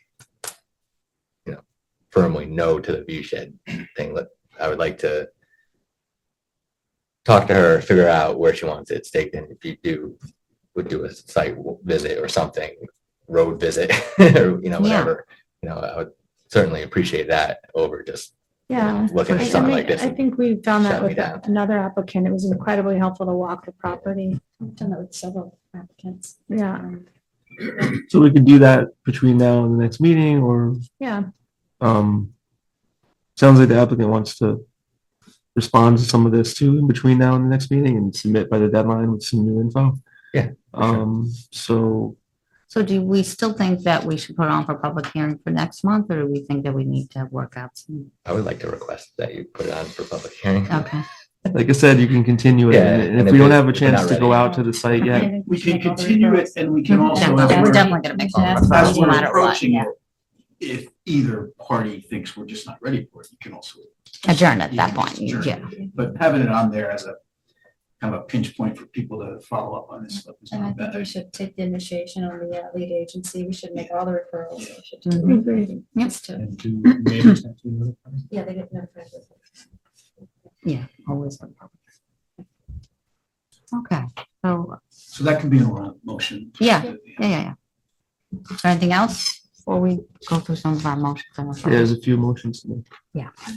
firmly no to the view shed thing, I would like to talk to her, figure out where she wants it staked in. If you would do a site visit or something, road visit, or, whatever, I would certainly appreciate that over just Yeah. looking at I something mean, like this. I think we've done that shut me with down. another applicant. It was incredibly helpful to walk the property. I've done that with several applicants. Yeah, So we could do that between now and the next meeting, or, yeah. sounds like the applicant wants to respond to some of this too in between now and the next meeting and submit by the deadline with some new info. Yeah, for sure. So So do we still think that we should put on for public hearing for next month, or do we think that we need to work out some? I would like to request that you put it on for public hearing. Okay, like I said, you can continue it, Yeah, and and if we if don't it- have a if you're chance not to go ready. out to the site yet, We can continue it and we can also, yeah, as we're we're, definitely gonna make one As referral, as no we're matter what, approaching yeah. it, if either party thinks we're just not ready for it, you can also. Adjourn at you that can point, adjourn. yeah. But having it on there as a kind of a pinch point for people to follow up on this stuff is And I not think bad. we should take the initiation on the lead agency. We should make all the referrals. We should do Mhm. everything Yep. just to- And do neighbors have to be notified? Yeah, they get notified. Yeah, always. for public. Okay, so, So that can be in a motion. Yeah. yeah. Is there anything else before we go through some of our motions? and referrals? there's a few motions to make.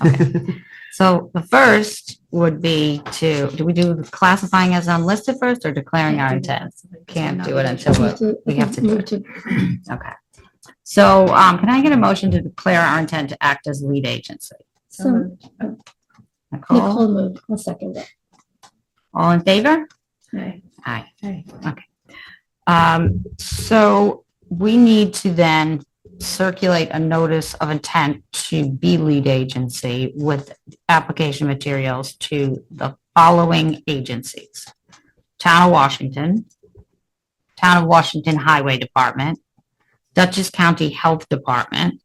Okay. So the first would be do we do the classifying as unlisted first or declaring our intent? Can't do it until we have to do it. Okay. So, can I get a motion to declare our intent to act as lead agency? So Nicole, Nicole moved, I'll second it. all in favor? Right. Aye. Right. Okay. So we need to then circulate a notice of intent to be lead agency with application materials to the following agencies: Town of Washington Highway Department, Dutchess County Health Department,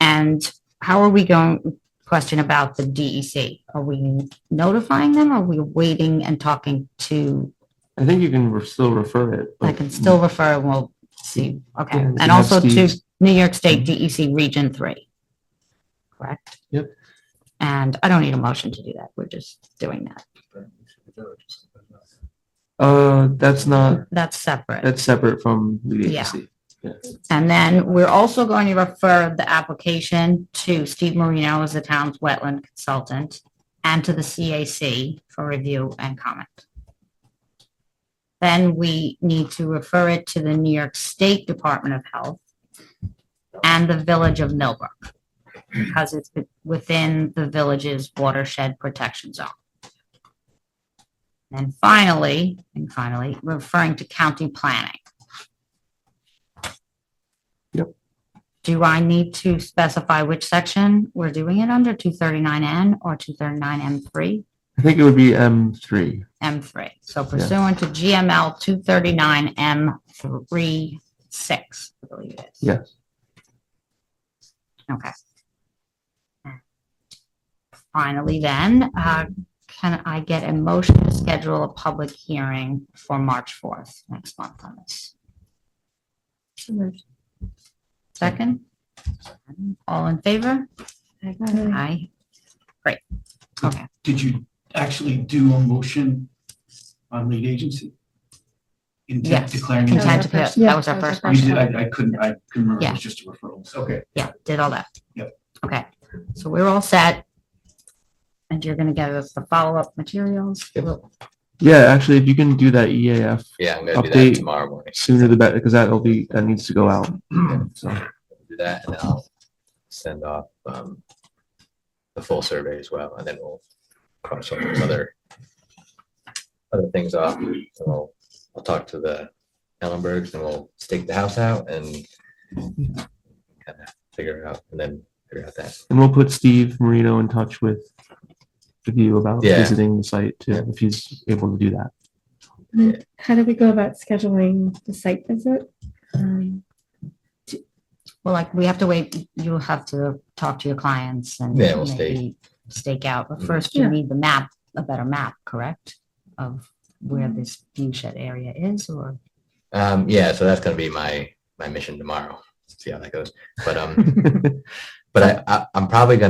and how are we going, question about the DEC? Are we notifying them? Or are we waiting and talking to, I think you can still refer it. I but- can still refer and we'll see. Okay. Yeah, we can And have also to Steve's- New York State DEC Region 3. Correct? Yep. And I don't need a motion to do that. We're just doing that. That's separate. That's separate from the Yeah. agency. And then we're also going to refer the application to Steve Marino as the town's wetland consultant and to the CAC for review and comment. Then we need to refer it to the New York State Department of Health and the Village of Millbrook because it's within the village's watershed protection zone. And finally, referring to county planning. Do I need to specify which section we're doing it under, 239N or 239M3? I think it would be M3. M3. So pursuant to GML 239M36, I believe it is. Yes. Okay. Finally then, can I get a motion to schedule a public hearing for March 4th next month on this? Second? All in favor? Aye. Great. Okay. Did you actually do a motion on lead agency? Intent Yes. declaring. Intent intent? to, that was our first You question. did, I couldn't remember, it Yeah. was just a referral. Okay. Yeah, did all that. Yep. Okay, so we're all set. And you're gonna get us the follow-up materials. Yeah, actually, if you can do that EAF Yeah, I'm gonna do Update that tomorrow morning. sooner the better, because that needs to go out. So, Do that and then I'll send off the full survey as well, and then we'll cross over those other things off. So I'll talk to the Ellenbergs and we'll stake the house out and kind of figure it out and then figure out that. and we'll put Steve Marino in touch with you about Yeah. visiting the site too, if he's able to do that. How do we go about scheduling the site visit? Well, like, we have to wait, you'll have to talk to your clients and Yeah, we'll stake. maybe stake out, but first you Yeah. need the map, a better map, correct? Of where this view shed area is, or? Yeah, so that's gonna be my mission tomorrow. See how that goes. But but I'm probably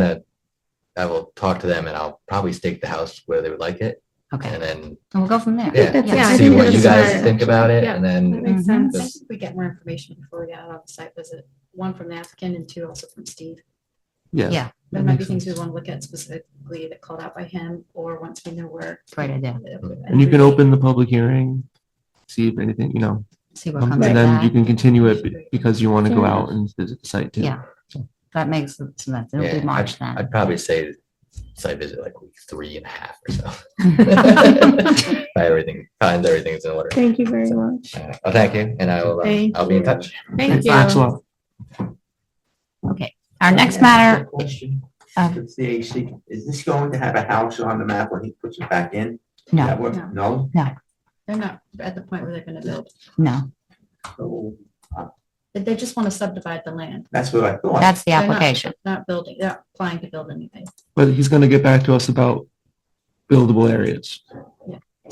I will talk to them and I'll probably stake the house where they would like it, Okay, and then and we'll go from there. that's- Yeah. yeah, I see think what you that's guys smart. think about it, Yeah. and then That makes Mhm. sense. I think we get more information before we get out on the site visit. One from the applicant and two also from Steve. Yeah. Yeah. There might be things we want to look at specifically that called out by him, or once we know where. Great idea. And you can open the public hearing, see if anything, See what and comes of then you that. can continue it because you want to go out and visit the site too. Yeah. That makes sense. It'll Yeah, be March then. I'd probably say site visit like week 3.5 or so. Finds everything's in order. Thank you very much. Well, thank you, and I will, Thank I'll be in you. touch. Thank Thanks a you. lot. Okay. Our next matter, Question. uh, The CAC, is this going to have a house on the map when he puts it back in? Is no, that what- No. No? They're not at the point where they're gonna build. no, So, They just want to subdivide the land. that's what I thought. that's the They're not- application. Not building, they're not applying to build anything. But he's going to get back to us about buildable areas.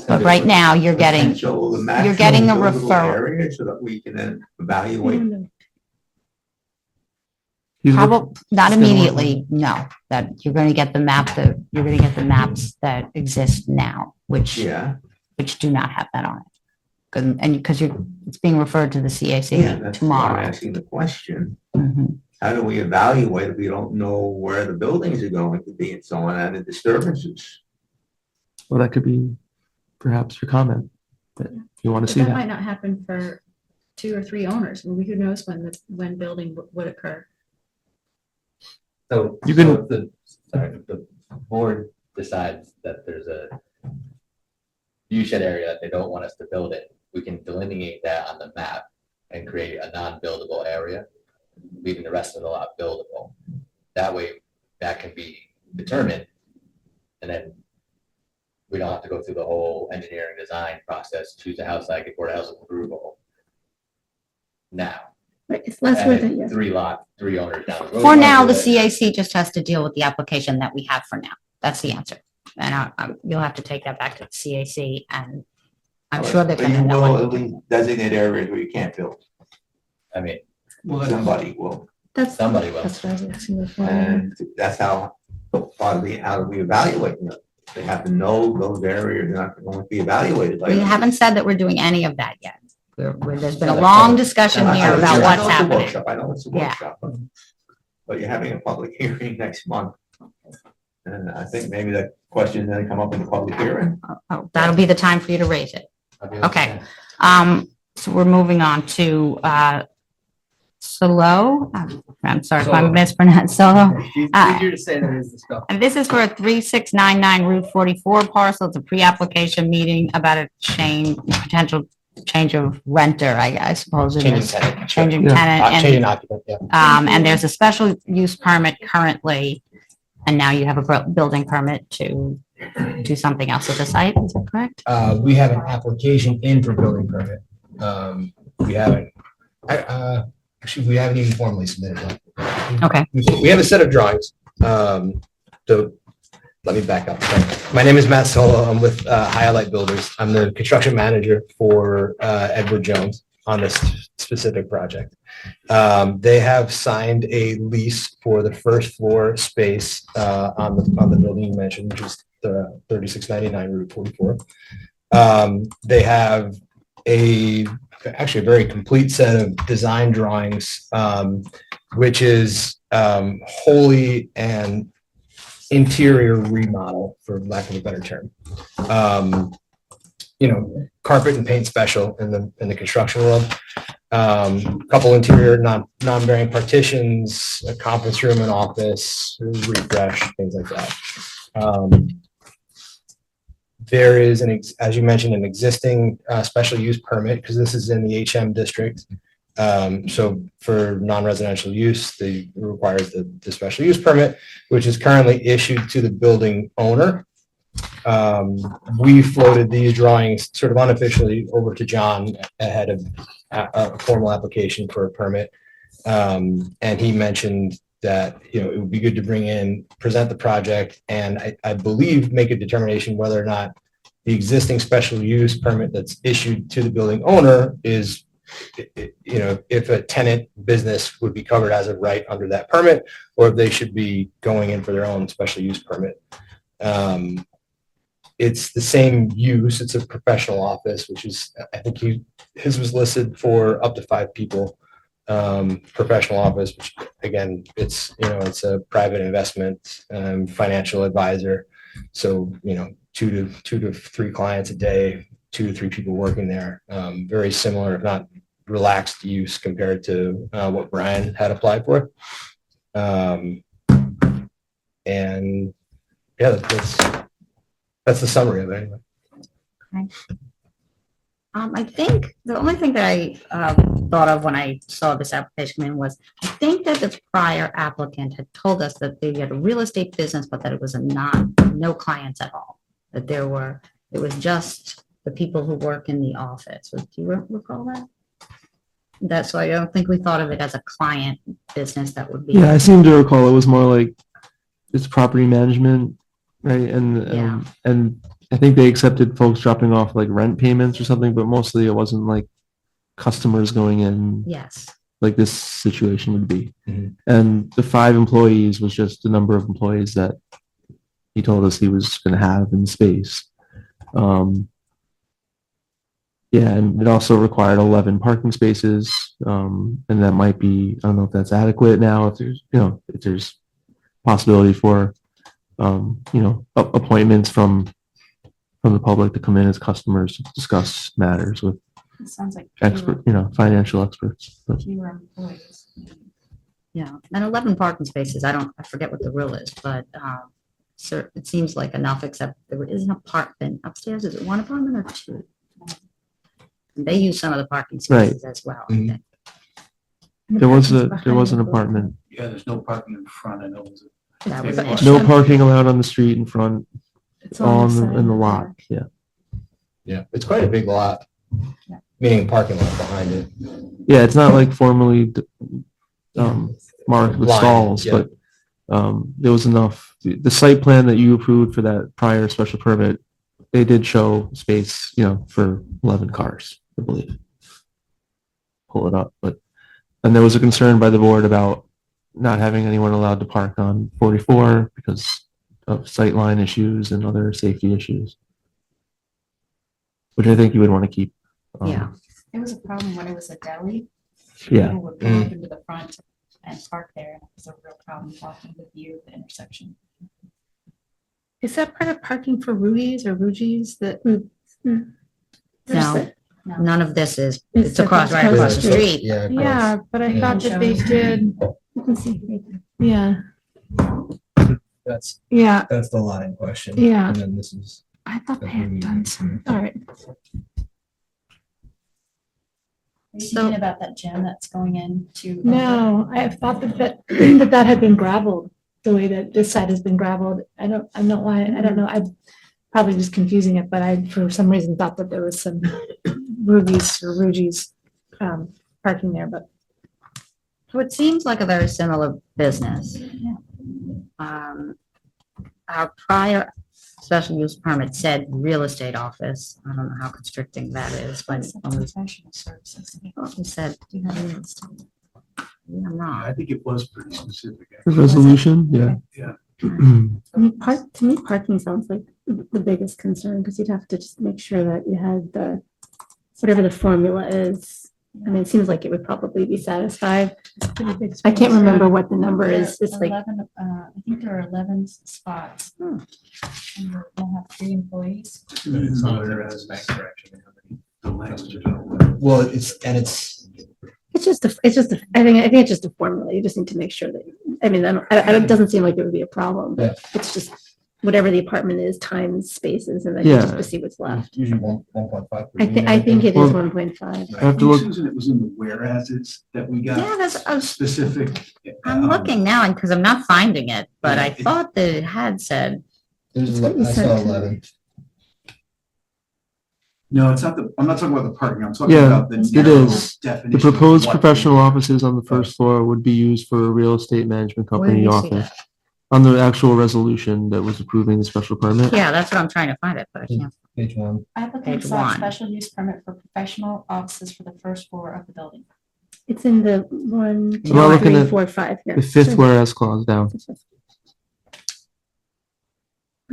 But right now, you're getting, Potential, the maximum you're getting a buildable referral. area so that we can then evaluate. He's look- probably, not It's gonna work. immediately, no, that you're going to get the map, you're going to get the maps that exist now, which Yeah, do not have that on it. And because it's being referred to the yeah, CAC that's why I'm tomorrow. asking the question. Mhm. How do we evaluate if we don't know where the buildings are going to be and so on, and the disturbances? Well, that could be perhaps your comment, that you want But to see that that. might not happen for 2 or 3 owners. Who knows when building would occur. So You can- so if the board decides that there's a view shed area that they don't want us to build in, we can delineate that on the map and create a non-buildable area, leaving the rest of the lot buildable. That way, that can be determined, and then we don't have to go through the whole engineering design process, choose a house site, get Board of Health approval. Now, Right, it's less worth it, and yes. 3 owners down the road. For now, the CAC just has to deal with the application that we have for now. That's the answer. And you'll have to take that back to the CAC, and I'm sure they're But going you to know. will what- at least designate areas where you can't build. I mean, Somebody will. That's, somebody will. that's what I was asking before. And that's how, how do we evaluate them? They have to know those areas are not going to be evaluated. We haven't said that we're doing any of that yet. There's been a Another long public- discussion I here know about it's what's a happening. workshop, I know it's a Yeah. workshop, but you're having a public hearing next month. And I think maybe that question then come up in the public hearing. Oh, that'll be the time for you to raise it. Okay. So we're moving on to, Solo. I'm sorry if I Solo. mispronounced Solo. Easier to say than it is to spell. And this is for a 3699 Route 44 parcel. It's a pre-application meeting about a potential change of renter, I suppose it Changing is. tenant. Changing Yeah. tenant. Changing And, occupant, yeah. and there's a special use permit currently. And now you have a building permit to do something else with the site. Is that correct? We have an application in for building permit. We haven't, actually, we haven't even formally submitted one. Okay. We have a set of drawings. So let me back up. My name is Matt Solo. I'm with Highlight Builders. I'm the construction manager for Edward Jones on this specific project. They have signed a lease for the first floor space on the building you mentioned, which is the 3699 Route 44. They have actually a very complete set of design drawings, which is wholly an interior remodel, for lack of a better term. Carpet and paint special in the construction world. Couple interior non-bearing partitions, a conference room and office, refresh, things like that. There is as you mentioned, an existing special use permit, because this is in the HM district. So for non-residential use, it requires the special use permit, which is currently issued to the building owner. We floated these drawings sort of unofficially over to John ahead of a formal application for a permit. And he mentioned that, it would be good to bring in, present the project, and I believe make a determination whether or not the existing special use permit that's issued to the building owner is, if a tenant business would be covered as of right under that permit, or if they should be going in for their own special use permit. It's the same use. It's a professional office, which is, I think his was listed for up to 5 people. professional office, which again, it's, it's a private investment, financial advisor. So, 2 to 3 clients a day, 2 to 3 people working there. Very similar, if not relaxed use compared to what Brian had applied for. And yeah, that's the summary of it anyway. I think the only thing that I thought of when I saw this application in was, I think that the prior applicant had told us that they had a real estate business, but that it was no clients at all. That it was just the people who work in the office. Do you recall that? That's why I don't think we thought of it as a client business that would be. Yeah, I seem to recall it was more like it's property management, right? Yeah. And I think they accepted folks dropping off like rent payments or something, but mostly it wasn't like customers going in Yes. like this situation would be. Mhm. And the 5 employees was just the number of employees that he told us he was going to have in space. Yeah, and it also required 11 parking spaces, and that might be, I don't know if that's adequate now, if there's possibility for, appointments from the public to come in as customers to discuss matters with It sounds like financial experts. But fewer employees. Yeah, and 11 parking spaces, I forget what the rule is, but so it seems like enough, except there is an apartment upstairs. Is it 1 apartment or 2? They use some of the parking spaces as well. I Mhm. think. there was an apartment. Yeah, there's no parking in front. I know. That was an But- issue. No parking allowed on the street in front, It's in the side. lot, yeah. Yeah, it's quite a big lot, Yeah. meaning parking lot behind it. Yeah, it's not like formally marked with Line, stalls, yeah. but there was enough. The site plan that you approved for that prior special permit, they did show space, for 11 cars, I believe. Pull it up, and there was a concern by the board about not having anyone allowed to park on 44 because of sightline issues and other safety issues, which I think you would want to keep. Yeah. It was a problem when it was a deli. Yeah. People would pull up into the front and park there, and it was a real problem walking with you at the intersection. Is that part of parking for Rudy's or Rugi's that? No, none of this is. It's It's right across the street. Yeah. Yeah, but I Yeah. thought that they did, You can see right there. yeah, That's yeah, the lot in question. Yeah. And then this is. I thought they had done some, all right. Are you So- thinking about that gym that's going into? No, I thought that that had been gravelled, the way that this side has been gravelled. I don't know why, I don't know, I'm probably just confusing it, but I, for some reason, thought that there was some Rugi's parking there, but So it seems like a very similar business. Our prior special use permit said real estate office. I don't know how constricting that is when we Professional services. said, do you have real estate? Yeah, I'm not. I think it was pretty specific. The resolution, yeah. Yeah. To me, parking sounds like the biggest concern, because you'd have to just make sure that you had whatever the formula is. I mean, it seems like it would probably be satisfied. I can't remember what the number is. It's like, 11, I think there are 11 spots. And we'll have 3 employees. It's not there as back correction. The language is. Well, I think it's just a formula. You just need to make sure that, it doesn't seem like it would be a problem, but it's just whatever the apartment is times spaces, and then you just to see what's left. Usually 1.5. I think it is Well, 1.5. I have to look. Susan, it was in the whereases that we Yeah, got specific. I'm looking now because I'm not finding it, but I Yeah. thought that it had said, It's what you I said saw to me. 11. No, it's not I'm not talking about the parking. I'm talking Yeah, about the. it narrow is. definition The of proposed what- professional offices on the first floor would be used for a real estate management where do company you see office. that? On the actual resolution that was approving the special permit. Yeah, that's what I'm trying to find it, but I can't. Page 1. Applicant Page sought 1. special use permit for professional offices for the first floor of the building. It's in the 1, 2, We're looking 3, at 4, 5 here. The 5th whereas clause down.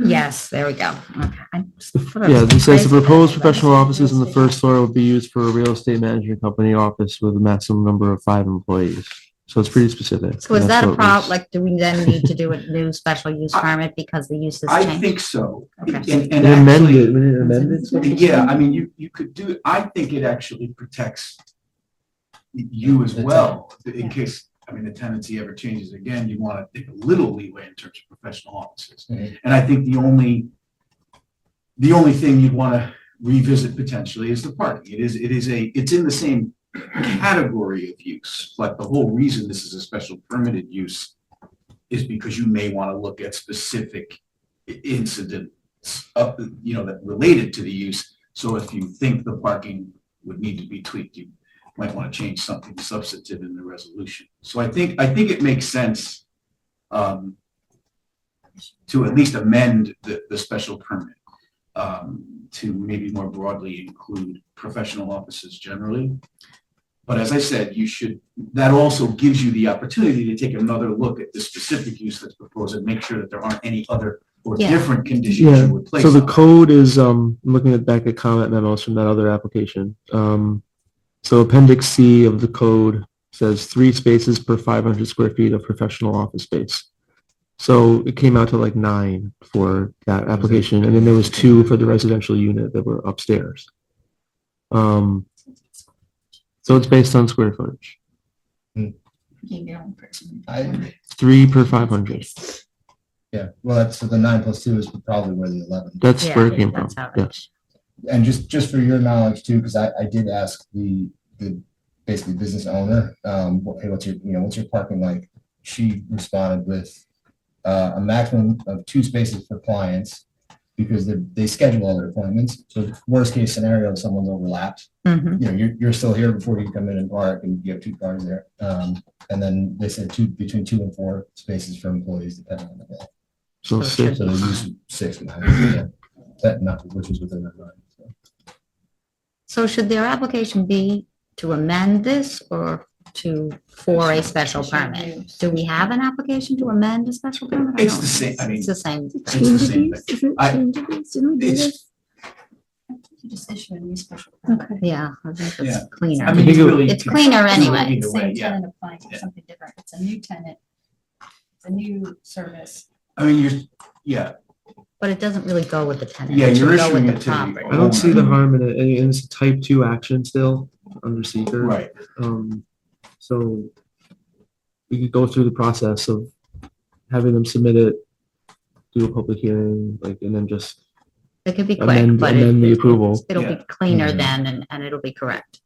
Yes, there we go. Okay. I just thought I Yeah, was this says the crazy proposed about that. professional offices on the first floor will be used for a real estate management company office with a maximum number of 5 employees. So it's pretty specific. So is and that's that a what problem? was- Like, do we then need to do a new special use permit because the use has I changed? think so. Okay. And It amended, actually, we didn't amend it? so- yeah, I mean, you could do, I think it actually protects you as well, in case, I mean, the tenancy ever changes again, you want to take a little leeway in terms of professional offices. Mhm. And I think the only thing you'd want to revisit potentially is the parking. It's in the same category of use, but the whole reason this is a special permitted use is because you may want to look at specific incidents that related to the use. So if you think the parking would need to be tweaked, you might want to change something substantive in the resolution. So I think it makes sense to at least amend the special permit to maybe more broadly include professional offices generally. But as I said, that also gives you the opportunity to take another look at the specific use that's proposed and make sure that there aren't any other or Yeah. different conditions Yeah, you would place. so the on it. code is, I'm looking back at comment memos from that other application. So appendix C of the code says 3 spaces per 500 square feet of professional office space. So it came out to like 9 for that application, and then there was 2 for the residential unit that were upstairs. So it's based on square footage, I, 3 per 500. yeah, well, that's, so the 9 + 2 is probably where the 11. That's Yeah, where it came from, that's how it yes. And just for your knowledge too, because I did ask the basically business owner, hey, what's your parking like? She responded with a maximum of 2 spaces for clients because they schedule all their appointments. So worst case scenario, if someone's overlapped, Mhm. you're still here before you come in and park and you have 2 cars there. And then they said between 2 and 4 spaces for employees depending on the day. So So it 6. So they use 6 and a half, yeah. That not, which is within their mind. So. So should their application be to amend this or for a special permit? Do we have an application to amend a special permit? I It's don't the same, I mean, It's the same. the Change of same use? Isn't I- change of use? Didn't we do it's, this? You just issue a new special permit. Okay. Yeah, I think Yeah. it's cleaner. I mean, think you it- really. It's can cleaner do it anyway. Either way, Same yeah. tenant applying for Yeah. something different. It's a new tenant. It's a new service. I mean, yeah, But it doesn't really go with the tenant. Yeah, It should you're go with issuing the it to the property. I don't see the harm in it, and it's a type 2 action still under seeker. right. So we could go through the process of having them submit it, do a public hearing, and then just, It could be quick, Amend- but amend the approval. it'll Yeah. be cleaner Mhm. then and it'll be correct.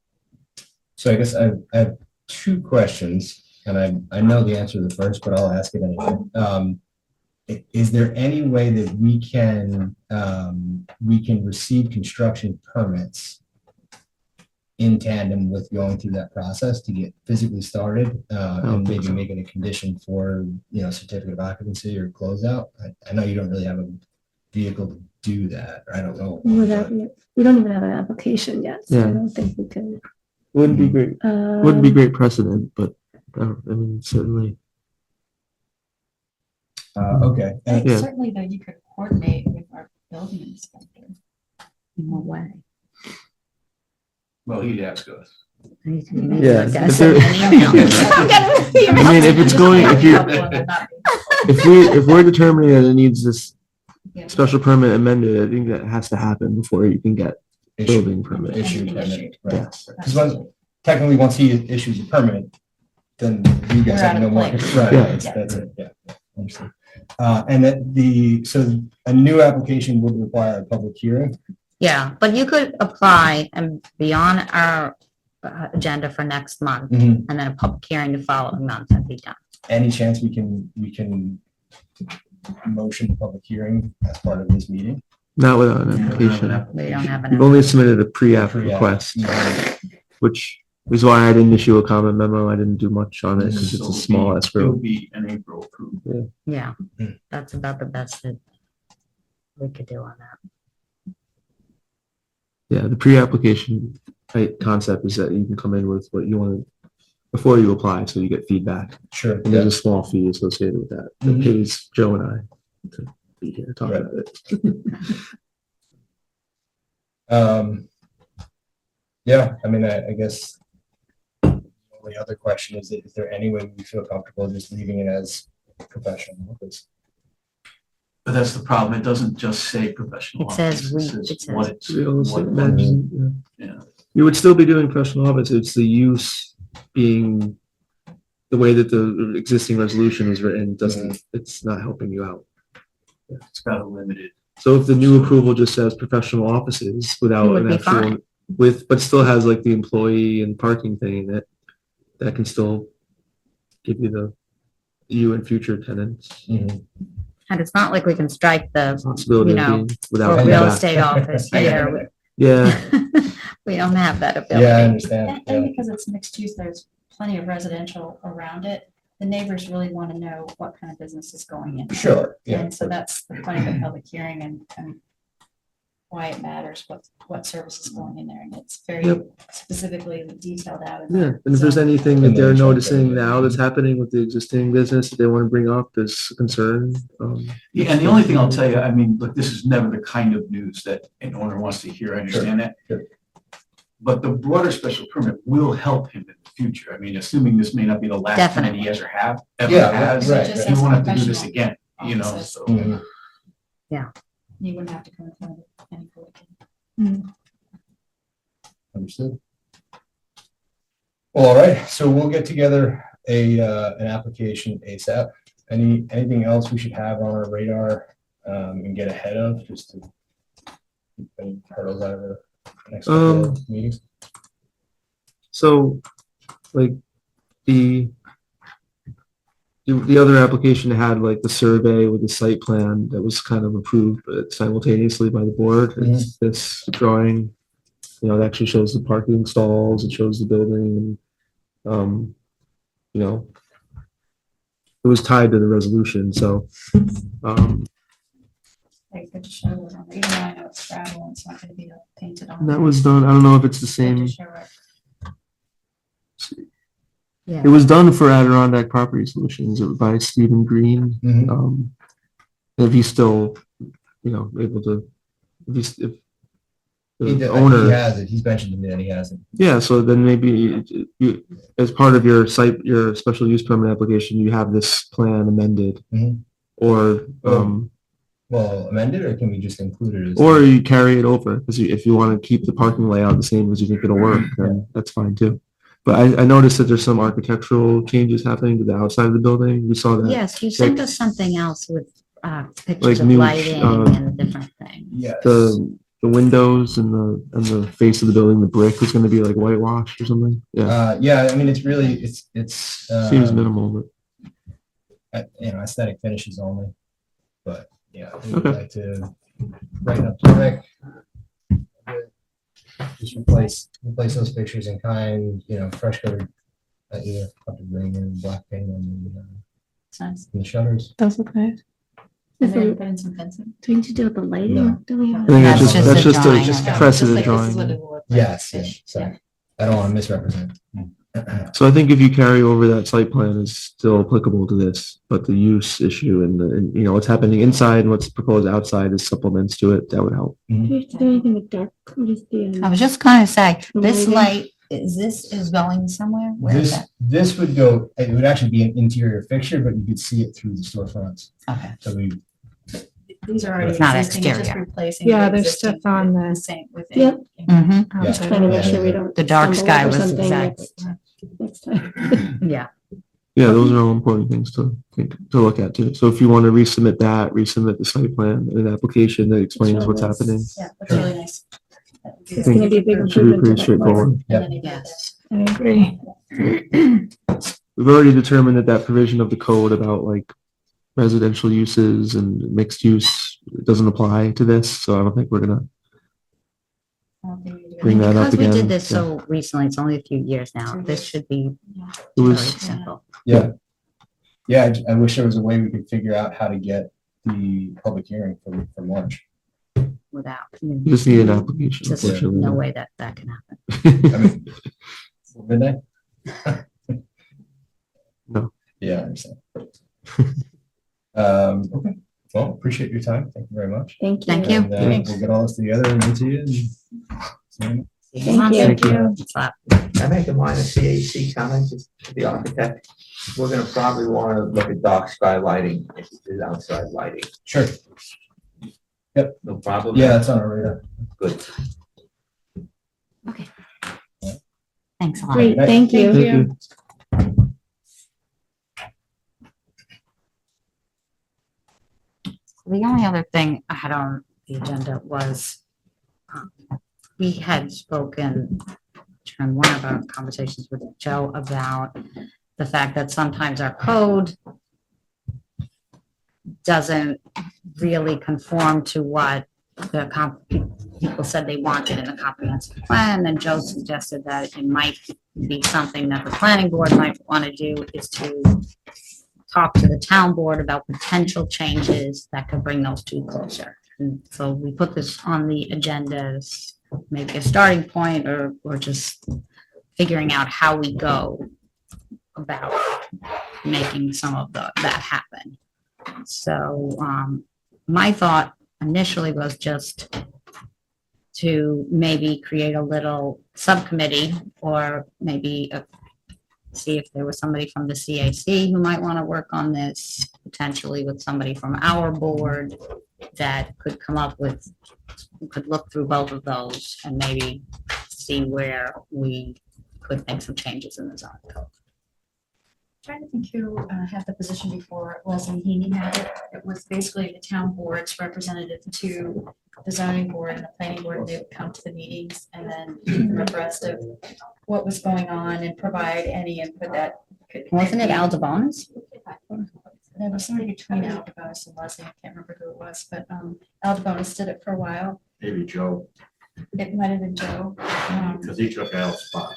So I guess I have 2 questions, and I know the answer to the first, but I'll ask it anyway. Is there any way that we can receive construction permits in tandem with going through that process to get physically started, don't and think maybe so. make it a condition for, certificate of occupancy or closeout? I know you don't really have a vehicle to do that, or I don't know. Without, we don't even have an application yet, so I Yeah. don't think we can. wouldn't be great, wouldn't be um, great precedent, but, I mean, certainly. Okay. And Yeah. Certainly though, you could coordinate with our building inspector. No way. Well, he'd ask us. Yeah, Like I but said, there- an email. I mean, if it's going, if we're determining that it needs this Yeah. special permit amended, I think that has to happen before you can get building permit. Issue Issued. permit, right? Yes. Because technically, once he issues a permit, then you guys We're have out no of more. play. Right, Yeah. that's it, yeah. Understood. And that so a new application would require a public hearing. Yeah, but you could apply and be on our agenda for next month and then a public hearing the following month and be done. Any chance we can motion the public hearing as part of this meeting? Not without an Yeah, application. We don't have We've an, only submitted a pre-app Pre-app. request, Yeah. which is why I didn't issue a comment memo. I didn't do much on it because it's So a small It'll escrow. be an April approval. yeah, Mm. that's about the best that we could do on that. Yeah, the pre-application concept is that you can come in with what you want before you apply, so you get feedback. Sure. And there's a small fee associated with that that Mhm. pays Joe and I to be here talking about it. Yeah, I mean, I guess the only other question is there any way we feel comfortable just leaving it as professional office? But that's the problem. It doesn't just say professional. It says office. we- It it says what it's. Real estate what- management, yeah. Yeah. You would still be doing professional office. It's the use being the way that the existing resolution is written doesn't, it's not helping you out. It's got a limited. So if the new approval just says professional offices without It would an be actual, fine. but still has like the employee and parking thing in it, that can still give you you and future tenants Mhm. And it's not like we can strike the possibility You of know, being for without. real feedback. estate office here. Yeah, We don't have that Yeah, I ability. understand. And Yeah. because it's mixed use, there's plenty of residential around it. The neighbors really want to know what kind of business is going in. Sure, yeah. And so that's the point of the public hearing and why it matters, what service is going in there. And it's very Yep. specifically detailed out. in yeah. there. And if there's So- anything that And they're then check noticing it. now that's happening with the existing business that they want to bring up as a concern. Yeah, and the only thing I'll tell you, I mean, look, this is never the kind of news that an owner wants to hear. I understand that. Sure. But the broader special permit will help him in the future. I mean, assuming this may not be the last permit Definitely. he ever has, Yeah, has. right, Just He as won't have to do this professional again, you know, offices. so. Mhm. You wouldn't have to come in front of any public. Understood. Well, all right, so we'll get together an application ASAP. Anything else we should have on our radar and get ahead of, just to keep any hurdles out of the next couple of meetings? So, like, the other application had like the survey with the site plan that was kind of approved simultaneously by the board. It's this drawing, you know, it actually shows the parking stalls, it shows the building, and, you know, it was tied to the resolution, so, They could show it on, even though I know it's gravel, it's not gonna be painted on. that was done, I don't know if it's the They same, just show it. it was done for Adirondack Property Solutions by Stephen Green. Mhm. If he's still, you know, able to, if He the did- owner. He has it, he's mentioned to me that he hasn't. Yeah, so then maybe you, as part of your site, your special use permit application, you have this plan amended. Mhm. Or, Well, amended, or can we just include it as? or you carry it over, because if you want to keep the parking layout the same as you think it'll work, then that's fine too. But I noticed that there's some architectural changes happening to the outside of the building. We saw that. Yes, you sent us something else with pictures Like of new, lighting and different things. Yes. The windows and the face of the building, the brick is going to be like whitewashed or something. Yeah, Yeah, I mean, it's really, it's. seems minimal, but. You know, aesthetic finishes only, but yeah, we Okay. would like to brighten up the brick. Just replace those pictures in kind, you know, fresh covered, either colored green or black paint on It's nice. the shutters. Those look nice. And Is then there, put in some fencing. do we need to do with the lighting? No. Do we have? I think That's just that's a just drawing. a Just precedent like this is what drawing. it will look like. Yes, Fish, sorry. I don't want to misrepresent. So I think if you carry over that site plan is still applicable to this, but the use issue and you know, what's happening inside and what's proposed outside is supplements to it, that would help. Do we have to do anything with dark? What is the, I was just gonna say, this Lighting. light, is going somewhere? Where is that? This would go, it would actually be an interior fixture, but you could see it through the storefronts. Okay. So we, These are already It's not existing, it's just exterior. replacing. Yeah, the there's existing stuff on with the- Same with. Yep. Mm-hmm, just outside trying to of make it. sure we don't. The dark stumble sky over was something exactly, Next time. yeah. Yeah, those are all important things to look at too. So if you want to resubmit the site plan, an application that explains what's happening. Yeah, that's really nice. That would be It's good. gonna be a big It should be improvement. pretty to that light. straightforward. And then you go Yes. I agree. We've already determined that provision of the code about like residential uses and mixed use doesn't apply to this, so I don't think we're gonna I don't think we need to go bring that up Because we again. did this so recently, it's only a few years now, this should be It very was, simple. yeah. Yeah, I wish there was a way we could figure out how to get the public hearing for March. Without, you just need an application, just unfortunately. no way that can happen. I mean, midnight? No. Yeah, I understand. Okay. Well, appreciate your time. Thank you very much. Thank you. Thank you. And, we'll get all this together and get to you. And Thank you. Thank you. I make a minor CAC comment, just to the architect. We're gonna probably wanna look at dark sky lighting, if it is outside lighting. Sure. No problem? Yeah, that's on our radar. Good. Thanks a lot. Great, thank Thank you. you. The only other thing I had on the agenda was we had spoken during one of our conversations with Joe about the fact that sometimes our code doesn't really conform to what the people said they wanted in the comprehensive plan. And Joe suggested that it might be something that the planning board might want to do is to talk to the town board about potential changes that could bring those two closer. And so we put this on the agenda as maybe a starting point or just figuring out how we go about making some of that happen. So my thought initially was just to maybe create a little subcommittee or maybe see if there was somebody from the CAC who might want to work on this, potentially with somebody from our board that could come up with, could look through both of those and maybe see where we could make some changes in the zoning code. Trying to think who had the position before Leslie Heaney had it. It was basically the town board's representative to the zoning board and the planning board. They would come to the meetings and then keep them abreast of what was going on and provide any input that could. Wasn't it Al DeBonis? There was somebody between Al DeBonis and Leslie. I can't remember who it was, but Al DeBonis did it for a while. Maybe Joe, It might have been Joe. because he took Al's spot.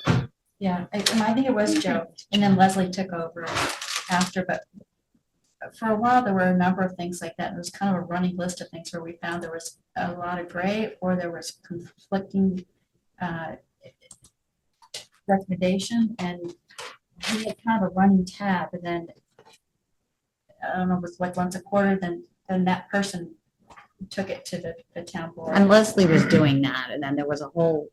Yeah, I think it was Joe, and then Leslie took over after, but for a while, there were a number of things like that. It was kind of a running list of things where we found there was a lot of gray or there was conflicting recommendation, and we had kind of a running tab, and then I don't know, it was like once a quarter, then that person took it to the town board. And Leslie was doing that, and then there was a whole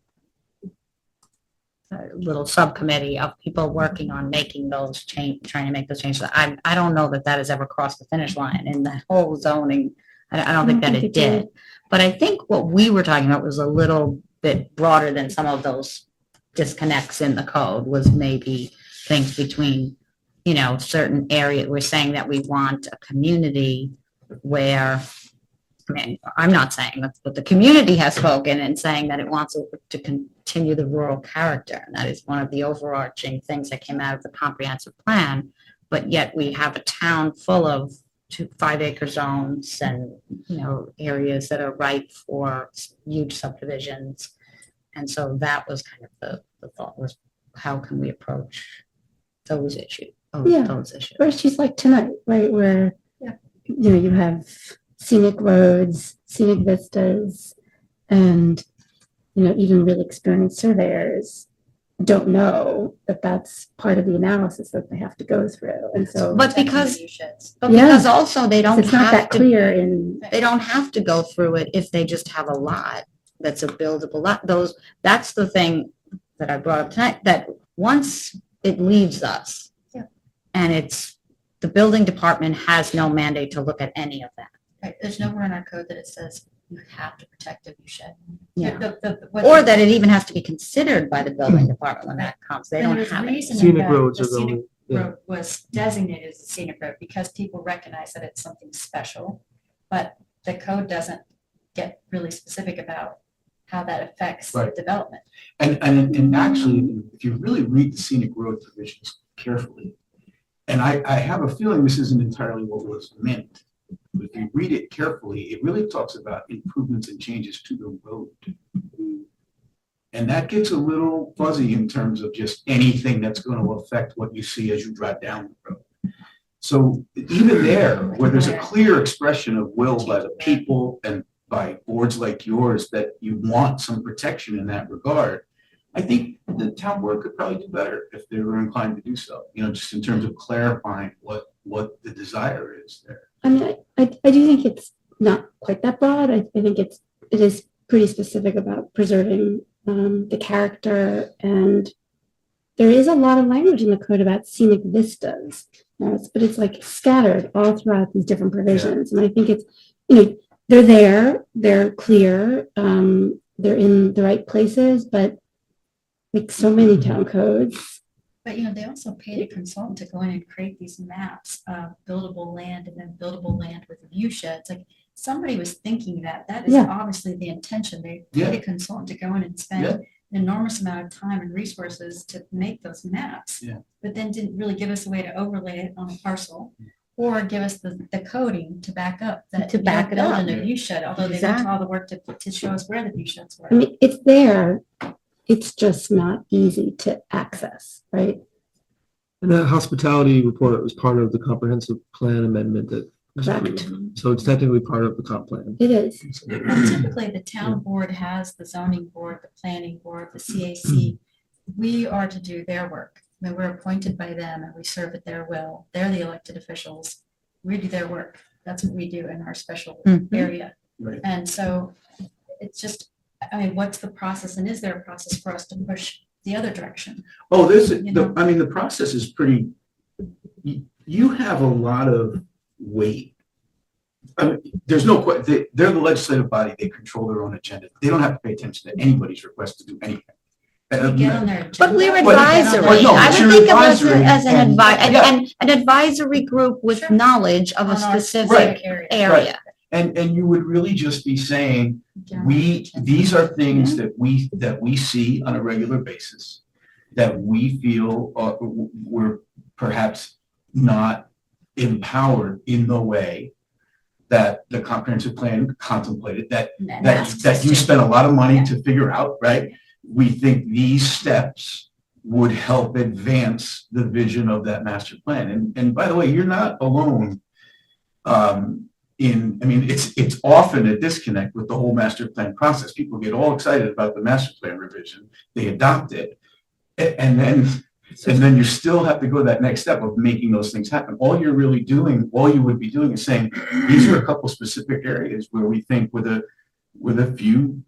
little subcommittee of people working on making those change, trying to make those changes. I don't know that has ever crossed the finish line in the whole zoning. I don't think that it did. But I think what we were talking about was a little bit broader than some of those disconnects in the code, was maybe things between, certain areas. We're saying that we want a community where, I mean, I'm not saying that, but the community has spoken and saying that it wants to continue the rural character. And that is one of the overarching things that came out of the comprehensive plan. But yet we have a town full of 5-acre zones and, areas that are ripe for huge subdivisions. And so that was kind of the thought, was how can we approach those issues? Those issues. Or she's like tonight, right, where, Yeah. You have scenic roads, scenic vistas, and, even really experienced surveyors don't know that that's part of the analysis that they have to go through. And so But because Yeah. also they don't it's not have that to, clear in, they don't have to go through it if they just have a lot that's a buildable lot. That's the thing that I brought up tonight, that once it leaves us, Yeah. and the building department has no mandate to look at any of that. Right, there's nowhere in our code that it says you have to protect a view shed. Yeah. What Or the- that it even has to be considered by the building department when that comes. They and don't there's have it. reason Scenic that roads the are the scenic only, yeah. road was designated as a scenic road because people recognize that it's something special. But the code doesn't get really specific about how that affects the Right. development. And actually, if you really read the scenic road provisions carefully, and I have a feeling this isn't entirely what was meant, but if you read it carefully, it really talks about improvements and changes to the road. And that gets a little fuzzy in terms of just anything that's going to affect what you see as you drive down the road. So even there, where there's a clear expression of will by the people and by boards like yours that you want some protection in that regard, I think the town board could probably do better if they were inclined to do so, just in terms of clarifying what the desire is there. I mean, I I do think it's not quite that broad. I think it is pretty specific about preserving the character, and there is a lot of language in the code about scenic vistas. But it's like scattered all throughout these different provisions. And I think it's, they're there, they're clear, they're in the right places, but like so many town codes. But, they also paid a consultant to go in and create these maps of buildable land and then buildable land with view sheds. Like, somebody was thinking that. That is Yeah. obviously the intention. They Yeah. paid a consultant to go in and spend Yeah. an enormous amount of time and resources to make those maps. Yeah. But then didn't really give us a way to overlay it on a parcel or give us the coding to back up that. To back it up. In a view shed, although they went to all the work to show us where the view sheds were. I mean, it's there, it's just not easy to access, right? And that hospitality report was part of the comprehensive plan amendment that was Correct. approved. So it's technically part of the comp plan. It is. And typically, the town board has the zoning board, the planning board, the CAC. We are to do their work. I mean, we're appointed by them and we serve at their will. They're the elected officials. We do their work. That's what we do in our special Mhm. area. Right. And so it's just, what's the process, and is there a process for us to push the other direction? Oh, You know? the process is pretty, you have a lot of weight. I mean, there's no, they're the legislative body, they control their own agenda. They don't have to pay attention to anybody's request to do anything. We get on their agenda. But we're But- advisory. but no, I but would you're think of us advisory as an and- yeah. an advisory group with Sure. knowledge of a On our specific area. area. And you would really just be saying, these are things that we see on a regular basis, that we feel we're perhaps not empowered in the way that the comprehensive plan contemplated, that And asks us you to. spent a lot of money Yeah. to figure out, right? We think these steps would help advance the vision of that master plan. And by the way, you're not alone. It's often a disconnect with the whole master plan process. People get all excited about the master plan revision, they adopt it, and then you still have to go that next step of making those things happen. All you would be doing is saying, these are a couple specific areas where we think with a few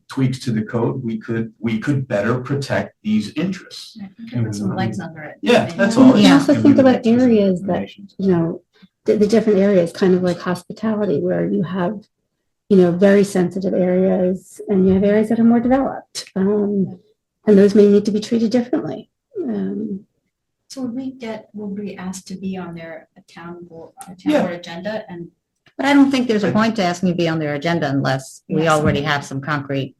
tweaks to the code, we could better protect these interests. I think it put some legs under it. Yeah, that's all. I Yeah. also think about areas that, the different areas, kind of like hospitality, where you have, very sensitive areas and you have areas that are more developed. And those may need to be treated differently. So would we asked to be on their town board Yeah. agenda and But I don't think there's a point to asking you to be on their agenda unless we Yes. already have some concrete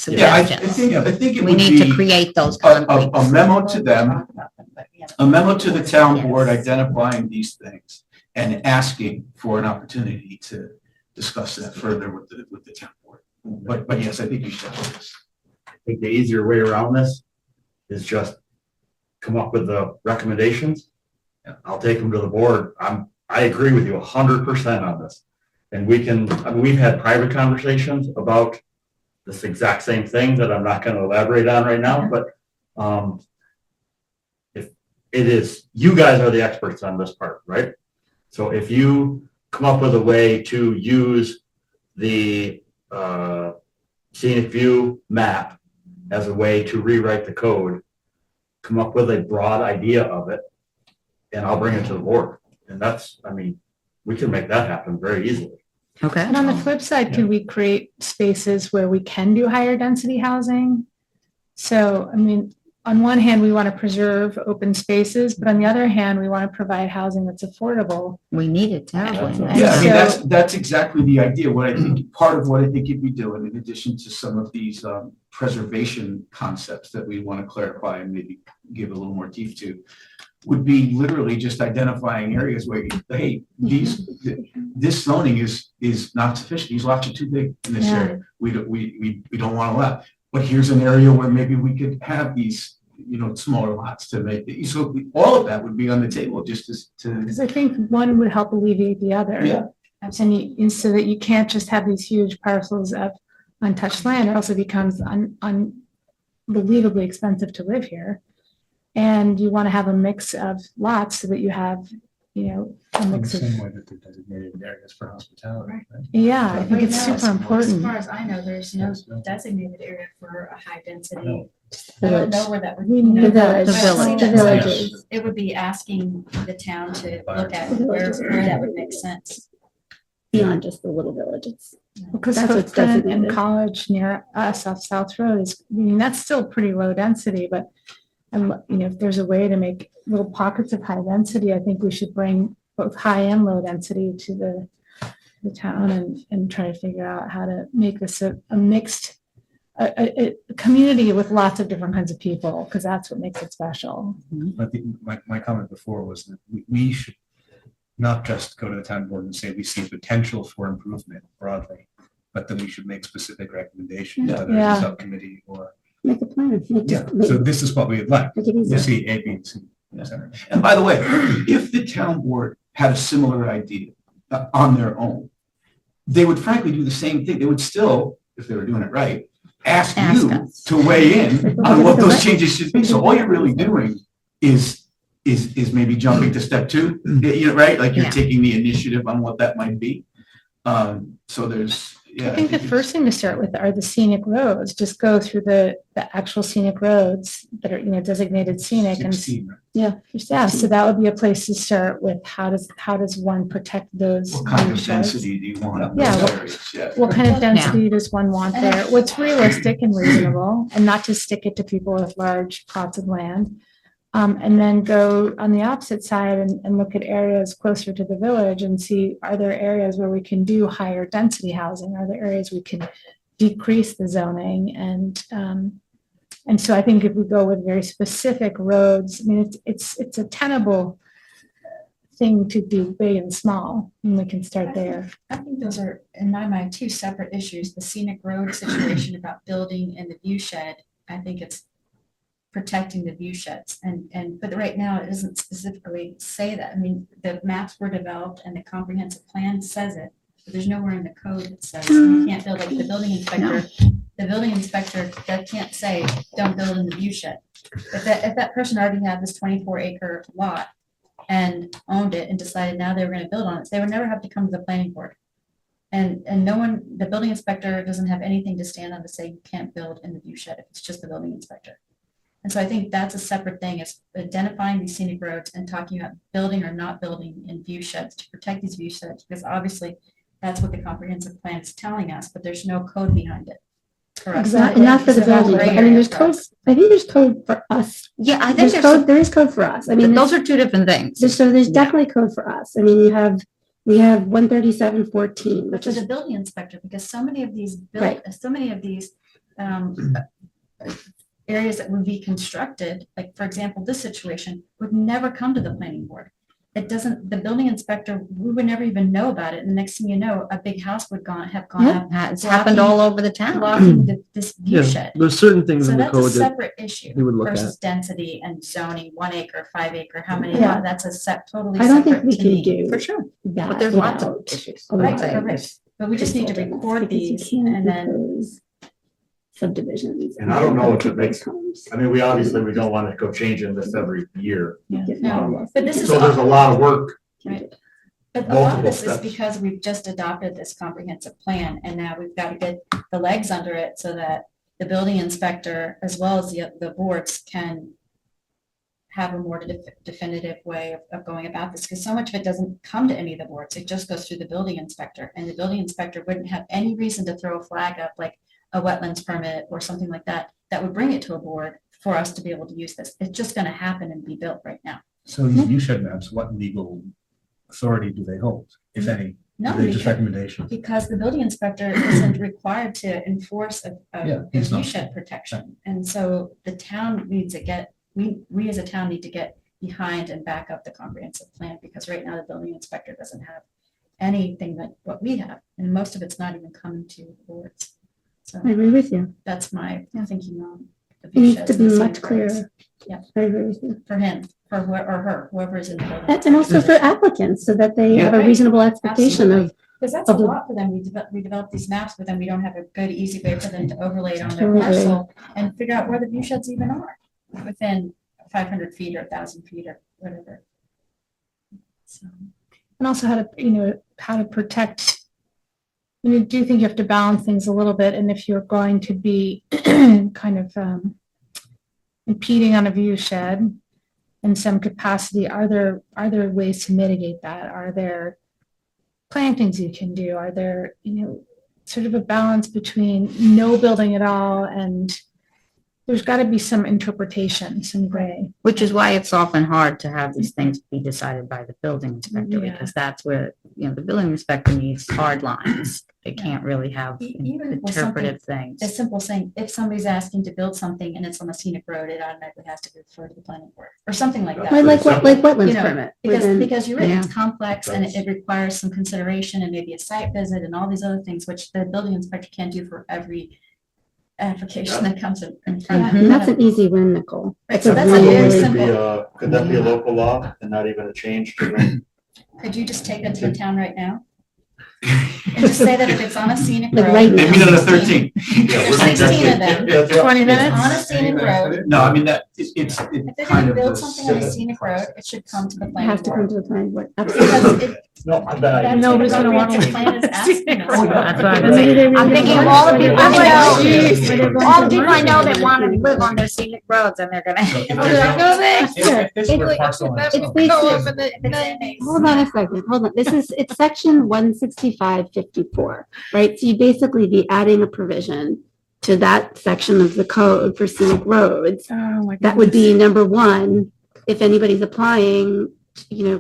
Yeah, I suggestions. think it We would need to be create those a concrete. memo to them, talk about them, but yeah. a memo to the town Yes. board identifying these things and asking for an opportunity to discuss that further with the town board. But yes, I think you should have this. I think the easier way around this is just come up with the recommendations. And I'll take them to the board. I agree with you 100% on this. And we've had private conversations about this exact same thing that I'm not going to elaborate on right now, but if it is, you guys are the experts on this part, right? So if you come up with a way to use the scenic view map as a way to rewrite the code, come up with a broad idea of it, and I'll bring it to the board. And we can make that happen very easily. Okay. And on the flip side, can we create spaces where we can do higher density housing? So, on one hand, we want to preserve open spaces, but on the other hand, we want to provide housing that's affordable. We need it terribly. And Yeah, so- that's exactly the idea. Part of what I think you'd be doing, in addition to some of these preservation concepts that we want to clarify and maybe give a little more teeth to, would be literally just identifying areas where, hey, this zoning is not sufficient. These lots are too big in this Yeah. area. We don't want to allow. But here's an area where maybe we could have these, smaller lots to make it. So all of that would be on the table just to. Because I think one would help alleviate the other. Yeah. And so that you can't just have these huge parcels of untouched land. It also becomes unbelievably expensive to live here. And you want to have a mix of lots so that you have a In the mix of, same way that they're designated areas for hospitality, right? yeah, I think Right it's now, super As important. far as I know, there's no Yes, no. designated area for a high density. No. I don't Village. know where that would. We you need know, The village. The I don't see village. The that much. villages. It would be asking the town to look at The where villages. that would make sense. Beyond just the little villages. Because That's what's Clifton and designated. College near us off South Road is, I mean, that's still pretty low density, but if there's a way to make little pockets of high density, I think we should bring both high and low density to the town and try to figure out how to make this a mixed, a community with lots of different kinds of people, because that's what makes it special. But my comment before was that we should not just go to the town board and say we see potential for improvement broadly, but then we should make specific recommendations, whether Yeah. it's a subcommittee or, Make a plan. yeah. So this is what we'd like Make it easy. to see A, B, and C. et cetera. And by the way, if the town board had a similar idea on their own, they would frankly do the same thing. They would still, if they were doing it right, ask Ask you us. to weigh in on what those changes should be. So all you're really doing is maybe jumping to step two, right? Like you're Yeah. taking the initiative on what that might be. So there's, yeah. I think the it's- first thing to start with are the scenic roads. Just go through the actual scenic roads that are, designated scenic and 16, right? yeah, so that would be a place to start with. How does one protect those? What kind of watersheds? density do you want in Yeah, those what- areas? Yeah. What kind of density does one want And there? What's realistic and reasonable, and not to stick it to people with large plots of land. And then go on the opposite side and look at areas closer to the village and see, are there areas where we can do higher density housing? Are there areas we can decrease the zoning? And so I think if we go with very specific roads, I mean, it's a tenable thing to do big and small, and we can start there. I think those are, in my mind, two separate issues. The scenic road situation about building and the view shed. I think it's protecting the view sheds but right now it doesn't specifically say that. I mean, the maps were developed and the comprehensive plan says it, but there's nowhere in the code that says you can't build, like the building inspector. The building inspector that can't say, don't build in the view shed. If that person already had this 24-acre lot and owned it and decided now they were going to build on it, they would never have to come to the planning board. And no one, the building inspector doesn't have anything to stand on to say you can't build in the view shed if it's just the building inspector. And so I think that's a separate thing, is identifying these scenic roads and talking about building or not building in view sheds to protect these view sheds, because obviously that's what the comprehensive plan is telling us, but there's no code behind it. For us. Exactly, not for the It's a building. gray I mean, there's area for code, us. I think there's code for us. Yeah, I think There's there's, code, there is code for us. I mean, those are two different things. there's Yeah. definitely code for us. I mean, we have 137.14, But which for is, the building inspector, because so many of these Right. areas that would be constructed, like for example, this situation would never come to the planning board. It doesn't, the building inspector, we would never even know about it. And the next thing you know, a big house would have gone Yeah. up, It's happened all over the town. blocking this view Yeah, shed. there's certain things So in the that's a code that separate issue we would look versus density and zoning, 1 acre, 5 acre, how many, Yeah. that's a totally I don't think separate we to can me. do For sure. that. But there's lots of without issues. a Right, lot of correct. But we just need to consultants, record because you these can't and then, propose subdivisions. And I don't know if it people's makes- homes. I mean, we don't want to go changing this every year. Get No, all of but this them. is So there's a lot of work. Right. But a lot of Multiple this is steps. because we've just adopted this comprehensive plan, and now we've got to get the legs under it so that the building inspector, as well as the boards, can have a more definitive way of going about this, because so much of it doesn't come to any of the boards. It just goes through the building inspector, and the building inspector wouldn't have any reason to throw a flag up like a wetlands permit or something like that, that would bring it to a board for us to be able to use this. It's just going to happen and be built right now. So these view shed maps, what legal authority do they hold, if any? No, Are they just because- recommendations? Because the building inspector isn't required to enforce a Yeah, he's view not. shed protection. And so the town needs to get, we as a town need to get behind and back up the comprehensive plan, because right now the building inspector doesn't have anything that what we have, and most of it's not even coming to the boards. So I agree with you. that's my thinking on the It view needs sheds to and be the much scenic roads. clearer. Yeah. I agree with you. For him, or her, whoever is in the building. And also for applicants, so that they have a Right. reasonable expectation of, Because that's a of the- lot for them. We develop these maps, but then we don't have a good, easy way for them to overlay it on their Totally. parcel and figure out where the view sheds even are within 500 feet or 1,000 feet or whatever. So, And also how to, how to protect. I mean, I do think you have to balance things a little bit, and if you're going to be kind of impeding on a view shed in some capacity, are there ways to mitigate that? Are there plantings you can do? Are there, sort of a balance between no building at all and there's got to be some interpretation, some gray. Which is why it's often hard to have these things be decided by the building inspector, Yeah. because that's where, the building inspector needs hard lines. They can't really have Even with interpretive things. a simple thing, if somebody's asking to build something and it's on a scenic road, it automatically has to go for the planning board or something like that. Right, Like wetlands You know, permit. where Because, then- because you're right, it's Yeah. complex and it requires some consideration and maybe a site visit and all these other things, which the building inspector can't do for every application that comes in front of Mhm. And that's an easy win, Nicole. Right, so that's a really, very really- simple. Could that be a local law and not even a change? Could you just take that to the town right now? And just say that if it's on a scenic Like road. right They now. meet on the 13th. There's 16 of them. 20 It's minutes? on a scenic road. No, I mean, it's If they're kind gonna of build the something on a civic scenic road, it should come to the It planning has to come board. to the planning board. Because Absolutely. it, No, I bet I. that's Nobody's what gonna want comprehensive to plan is asking us. That's what I'm Maybe saying. they I'm really thinking don't of all the want people it. I know, Jeez. all the people I know that want to live on their scenic roads and they're gonna. So if They're there's like, no- "No, thanks." If this were parcel on its It's own, basically, hold on a second, hold on. It's section 16554, right? So you basically be adding a provision to that section of the code for scenic roads. Oh, my That would be goodness. number one, if anybody's applying,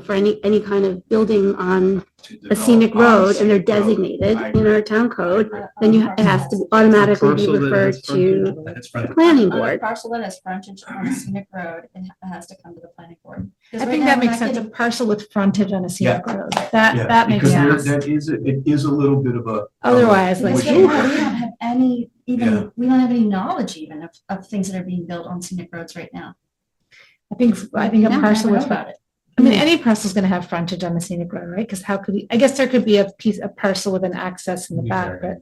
for any kind of building on a scenic road and they're designated in our town code, then it has to automatically be Parcel that referred has to that it's the fronted. planning On a board. parcel that has frontage on a scenic road, it has to come to the planning board. I think that makes sense, a parcel with frontage on a scenic road. That makes Because sense. it is a little bit of a. Otherwise, like, Because right now, we don't have any, Yeah. we don't have any knowledge even of things that are being built on scenic roads right now. I think a Yeah, parcel never with, know about it. I mean, any parcel's gonna have frontage on the scenic road, right? Because how could I guess there could be a parcel with an access in the back, but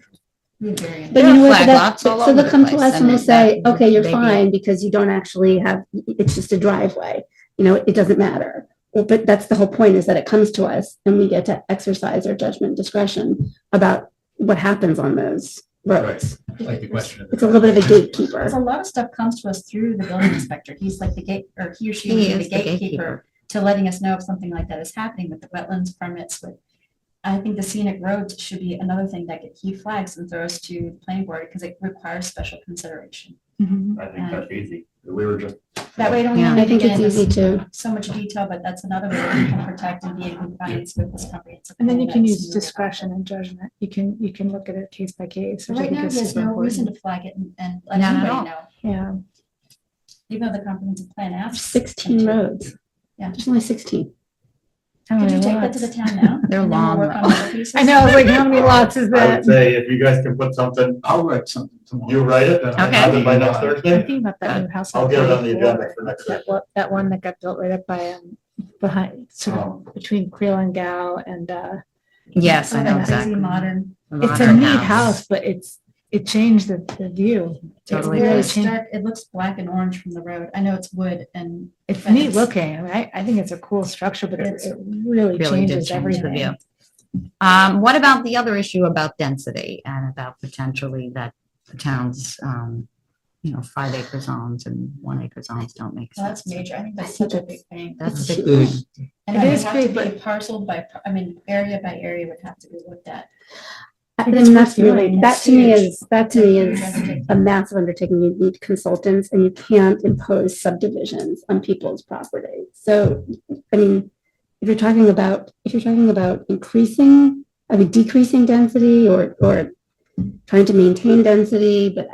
But There you are know what, flag lots all so over they'll the come to place, us and and we'll that- say, that okay, you're maybe- fine because you don't actually have, it's just a driveway. It doesn't matter. Well, but that's the whole point, is that it comes to us and we get to exercise our judgment discretion about what happens on those roads. Like the question of. It's a little bit of a gatekeeper. Because a lot of stuff comes to us through the building inspector. He's like the gate, or he or she He would be is the gatekeeper to letting us know if something like that is happening with the wetlands permits with. I think the scenic roads should be another thing that he flags and throws to the planning board because it requires special consideration. I think that's easy. We were just. That way, you don't Yeah. even I need to think get it's into easy to. so much detail, but that's another way that we can protect and be in compliance with this comprehensive. and then you plan can that's use discretion and judgment. You can look at it case by case, which I Right think now, is there's super no reason important. to flag it and let Not at anybody all. know, Yeah. even though the comprehensive plan asks. 16 roads. Yeah. There's only 16. How Could you many take that to lots? the town now? They're and then we'll long, work on though. other pieces? I know, like, how many lots is I that? would say if you guys can put something, I'll write something tomorrow. you write it, Okay. have it by next I'm Thursday. thinking about that new house. I'll get it on the 44, agenda for next week. That one that got built right up by, behind, sort Oh. of between Creel and Gal and, Yes, I know That crazy exactly. modern. it's a neat house, but it changed the view. Totally. It's really very changed. stark. It looks black and orange from the road. I know it's wood and. It's but neat looking. I mean, I think it's a cool structure, but It's- it really Really did changes change the everything. view. What about the other issue about density and about potentially that the towns, 5-acre zones and 1-acre zones don't make Well, that's sense? major. I think that's such a big thing. That's It's big. huge. And It it would is have big, to be but- parcel by, area by area would have to be looked at. think it's And that's worth really, doing. that to me It's is, that to me is Huge. a massive undertaking. You need consultants and you can't impose subdivisions on people's property. So, I mean, if you're talking about decreasing density or trying to maintain density, but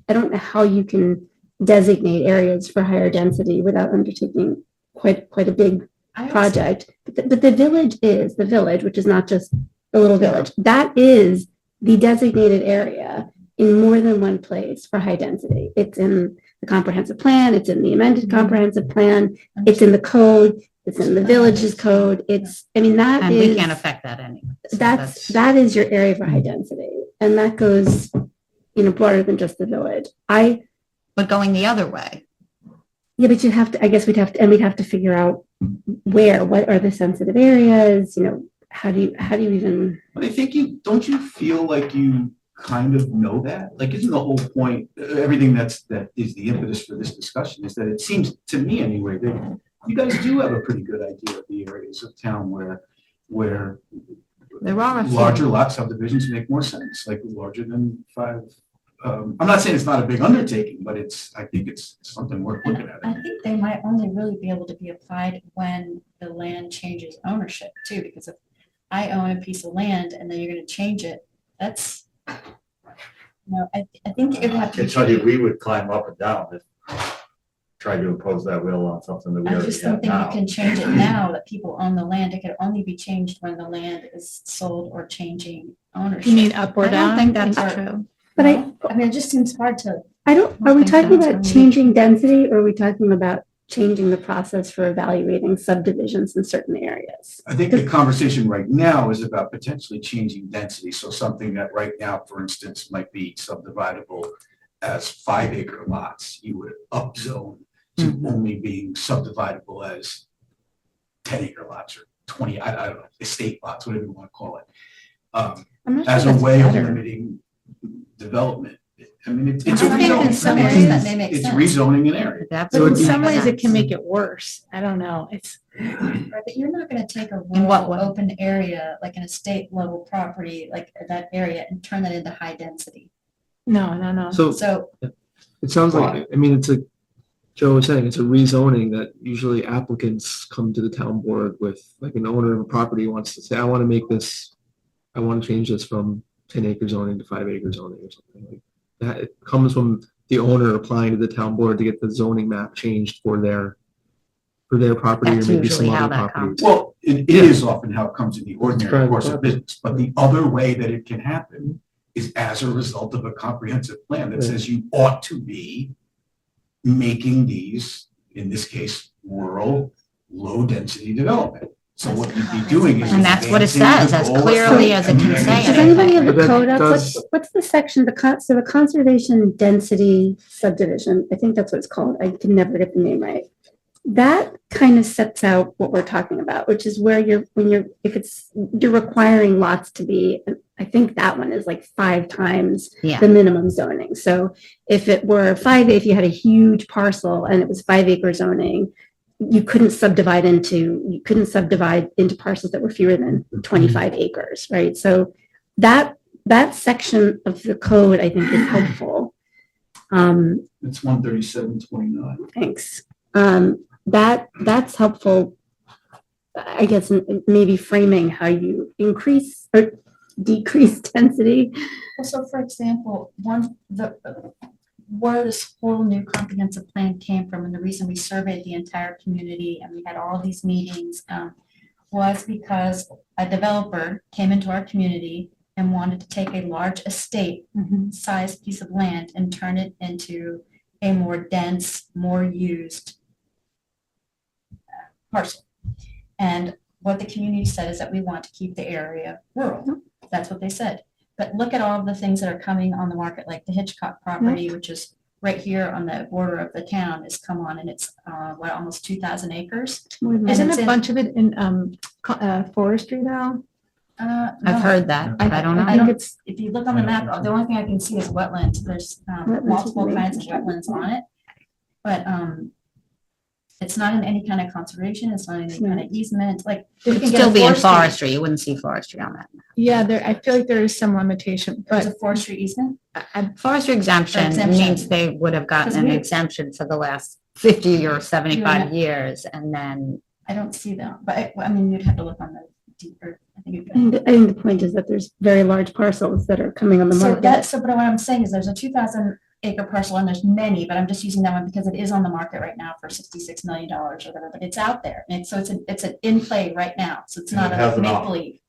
I don't know how you can designate areas for higher density without undertaking quite a big I also- project. But the village, which is not just a little village, that is the designated area in more than one place for high density. It's in the comprehensive plan, it's in the amended comprehensive plan, it's in the code, it's in the village's code. That And we is, can't affect that anyway. So that is your area for high density. And that goes, broader than just the village. But going the other way, Yeah, but I guess we'd have to figure out what are the sensitive areas, how do you even, But I think don't you feel like you kind of know that? Like, isn't the whole point, everything that is the impetus for this discussion is that it seems to me anyway, that you guys do have a pretty good idea of the areas of town where There are a few. larger lot subdivisions make more sense, like larger than 5. I'm not saying it's not a big undertaking, but I think it's something worth looking at. I think they might only really be able to be applied when the land changes ownership too, because if I own a piece of land and then you're gonna change it, that's, I think it would have to I be. can tell you, we would climb up and down if tried to impose that will on something that we I already just don't have think you now. can change it now that people own the land. It could only be changed when the land is sold or changing ownership. You mean up or I don't down? think that's true. but I mean, it just seems hard to. are we think talking that's about gonna changing density or are we talking about changing the process for evaluating subdivisions in certain areas? I think the conversation right now is about potentially changing density. So something that right now, for instance, might be subdividable as 5-acre lots, you would upzone to only being subdividable as 10-acre lots or 20, I don't know, estate lots, whatever you want to call it. I'm not As sure a that's way of better. limiting development. I mean, it's a I think in rezoning. some I mean, ways that may make it's sense. rezoning an area. That's But what in makes some ways, it sense. can make it worse. I don't know. It's, Right, but you're not gonna take a In what rural, way? open area, like an estate level property, like that area, and turn that into high density. no. So, It sounds like, I mean, Joe was saying, it's a rezoning that usually applicants come to the town board with, like an owner of a property wants to say, I want to change this from 10-acre zoning to 5-acre zoning or something like that. It comes from the owner applying to the town board to get the zoning map changed for their property or That's maybe usually some how other that properties. Well, it is often how it comes in the ordinary private course of property. business, but the other way that it can happen is as a result of a comprehensive plan that Right. says you ought to be making these, in this case, rural, low-density development. So what you'd be doing is. And that's what it advancing says, the as goal of clearly as it can and say Does it. anybody have the But that code up? does- What's the section, so the conservation density subdivision, I think that's what it's called. I can never get the name right. That kind of sets out what we're talking about, which is where you're requiring lots to be, I think that one is like 5 times Yeah. the minimum zoning. So if it were if you had a huge parcel and it was 5-acre zoning, you couldn't subdivide into parcels that were fewer than 25 acres, right? So that section of the code, I think, is helpful. It's 137.29. Thanks. That's helpful, I guess, in maybe framing how you increase or decrease density. so for example, where this whole new comprehensive plan came from and the reason we surveyed the entire community and we had all these meetings was because a developer came into our community and wanted to take a large estate sized piece of land and turn it into a more dense, more used parcel. And what the community said is that we want to keep the area rural. That's what they said. But look at all of the things that are coming on the market, like the Hitchcock property, which is right here on the border of the town, has come on and it's almost 2,000 acres. And Isn't it's a in- bunch of it in forestry though? I've No. heard that. I don't know. I don't, if you look on the map, the only thing I can see is wetlands. There's Wetlands multiple would be kinds of wetlands on it. But it's not in any kind of conservation, it's not in any kind of easement, like. you It'd can get a still be in forestry- forestry. You wouldn't see forestry on that. Yeah, I feel like there is some limitation, There's but a forestry easement. Forestry exemption Exemption. means they would have gotten an Because we- exemption for the last 50 or 75 years, and then I don't see them, but I mean, you'd have to look on the deeper. I think you'd- I think the point is that there's very large parcels that are coming on the So market. but what I'm saying is there's a 2,000 acre parcel and there's many, but I'm just using that one because it is on the market right now for $66 million or whatever, but it's out there. And so it's an in play right now. So it's And not it has a an make offer. believe.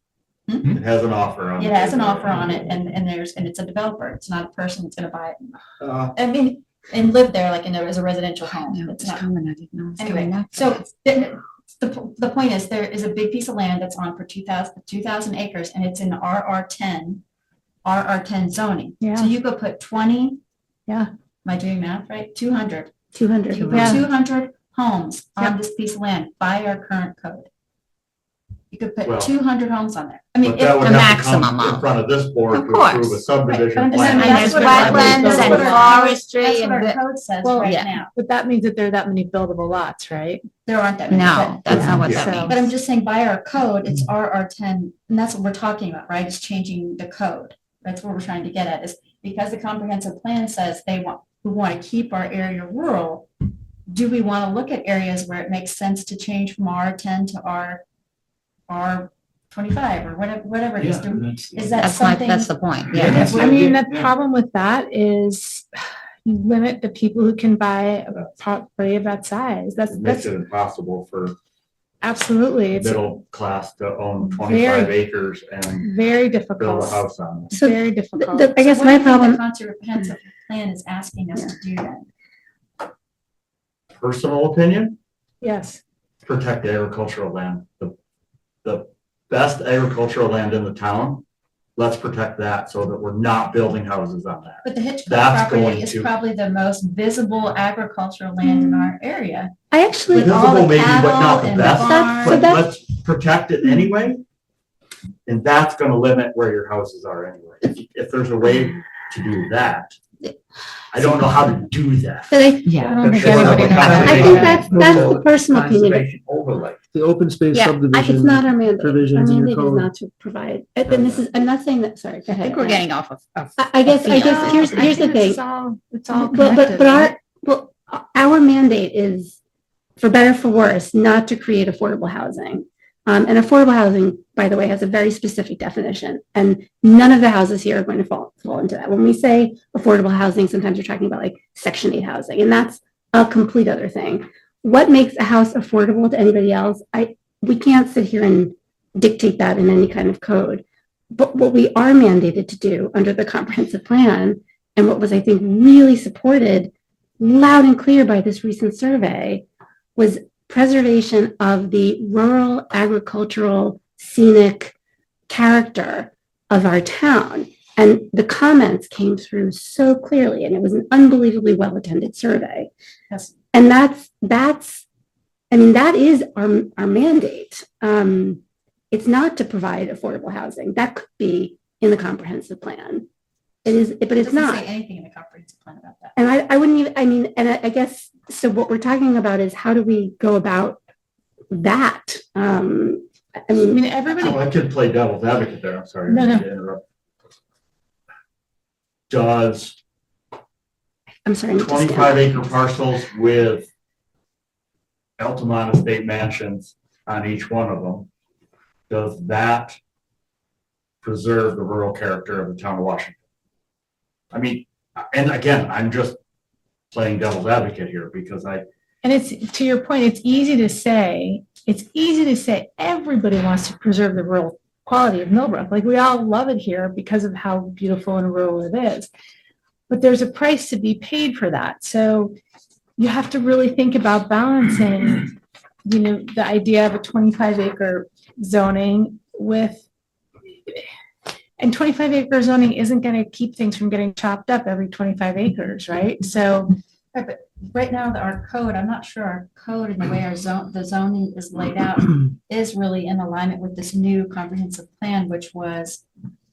It has an offer on it. It has an offer on it and it's a developer. It's not a person that's gonna buy it. Uh, I mean, and live there like as a residential home. It's not. Anyway, so the point is there is a big piece of land that's on for 2,000 acres and it's in RR10 zoning. Yeah. So you could put 20. Yeah. Am I doing math right? 200 200. Two- Yeah. 200 homes on Yep. this piece of land by our current code. You could Well, put 200 homes on there. I mean, But that if, would the have to come maximum in of- front of this board Of to approve a course. subdivision Right, but I'm plan. saying And that's there's what our- wetlands that's and what our- forestry That's what and our the- code says Well, right yeah. now. But that means that there are that many buildable lots, right? There aren't that many. No, but- that's not what Yeah. that So- means. But I'm just saying by our code, it's RR10, and that's what we're talking about, right? It's changing the code. That's what we're trying to get at, is because the comprehensive plan says we want to keep our area rural. Do we want to look at areas where it makes sense to change from R10 to R25 or whatever it is? Yeah, that's- Is that something? That's the point, Yeah, yeah. that's the I mean, the idea, yeah. problem with that is you limit the people who can buy a property of that size. That's, It makes that's it impossible for absolutely, it's middle class to own 25 Very- acres and very build a difficult, house on it. So very the- difficult. I guess So what do my you think problem, The comprehensive plan is asking us to do then. Personal opinion, Yes, protect the agricultural land. The best agricultural land in the town, let's protect that so that we're not building houses on that. But the Hitchcock That's property going is to- probably the most visible agricultural land in our area. I actually, With all Visible the maybe, but not cattle the and the best. barn. So But that's- let's protect it anyway. And that's gonna limit where your houses are anyway. If there's a way to do that. I don't know how to do that. but I Yeah. I don't think Sure, anybody but knows. I think that's the personal opinion. Conservation overlay. The open space Yeah, subdivision. it's not our mandate. Our provisions in your mandate is code. not to provide, and this is, I'm not saying that, sorry, go I ahead. think we're getting off of. I guess No, here's I the think thing. It's all But connected. our mandate is, for better or for worse, not to create affordable housing. And affordable housing, by the way, has a very specific definition, and none of the houses here are going to fall into that. When we say affordable housing, sometimes we're talking about like Section 8 housing, and that's a complete other thing. What makes a house affordable to anybody else? We can't sit here and dictate that in any kind of code. But what we are mandated to do under the comprehensive plan, and what was, I think, really supported loud and clear by this recent survey, was preservation of the rural, agricultural, scenic character of our town. And the comments came through so clearly, and it was an unbelievably well-attended survey. Yes. And that is our mandate. It's not to provide affordable housing. That could be in the comprehensive plan. It is, but it's Doesn't not. say anything in the comprehensive plan about that. And I wouldn't even, I mean, and I guess, so what we're talking about is how do we go about that? I I mean, mean, everybody, So I could play devil's advocate there, I'm sorry. No, no. to interrupt. Does I'm sorry. I'm just- 25-acre parcels with Altamont Estate mansions on each one of them, does that preserve the rural character of the town of Washington? I mean, and again, I'm just playing devil's advocate here because and it's, to your point, it's easy to say everybody wants to preserve the rural quality of Millbrook. Like, we all love it here because of how beautiful and rural it is. But there's a price to be paid for that. So you have to really think about balancing, the idea of a 25-acre zoning with, and 25-acre zoning isn't going to keep things from getting chopped up every 25 acres, right? So Right, but right now, our code, I'm not sure our code and the way the zoning is laid out is really in alignment with this new comprehensive plan, which was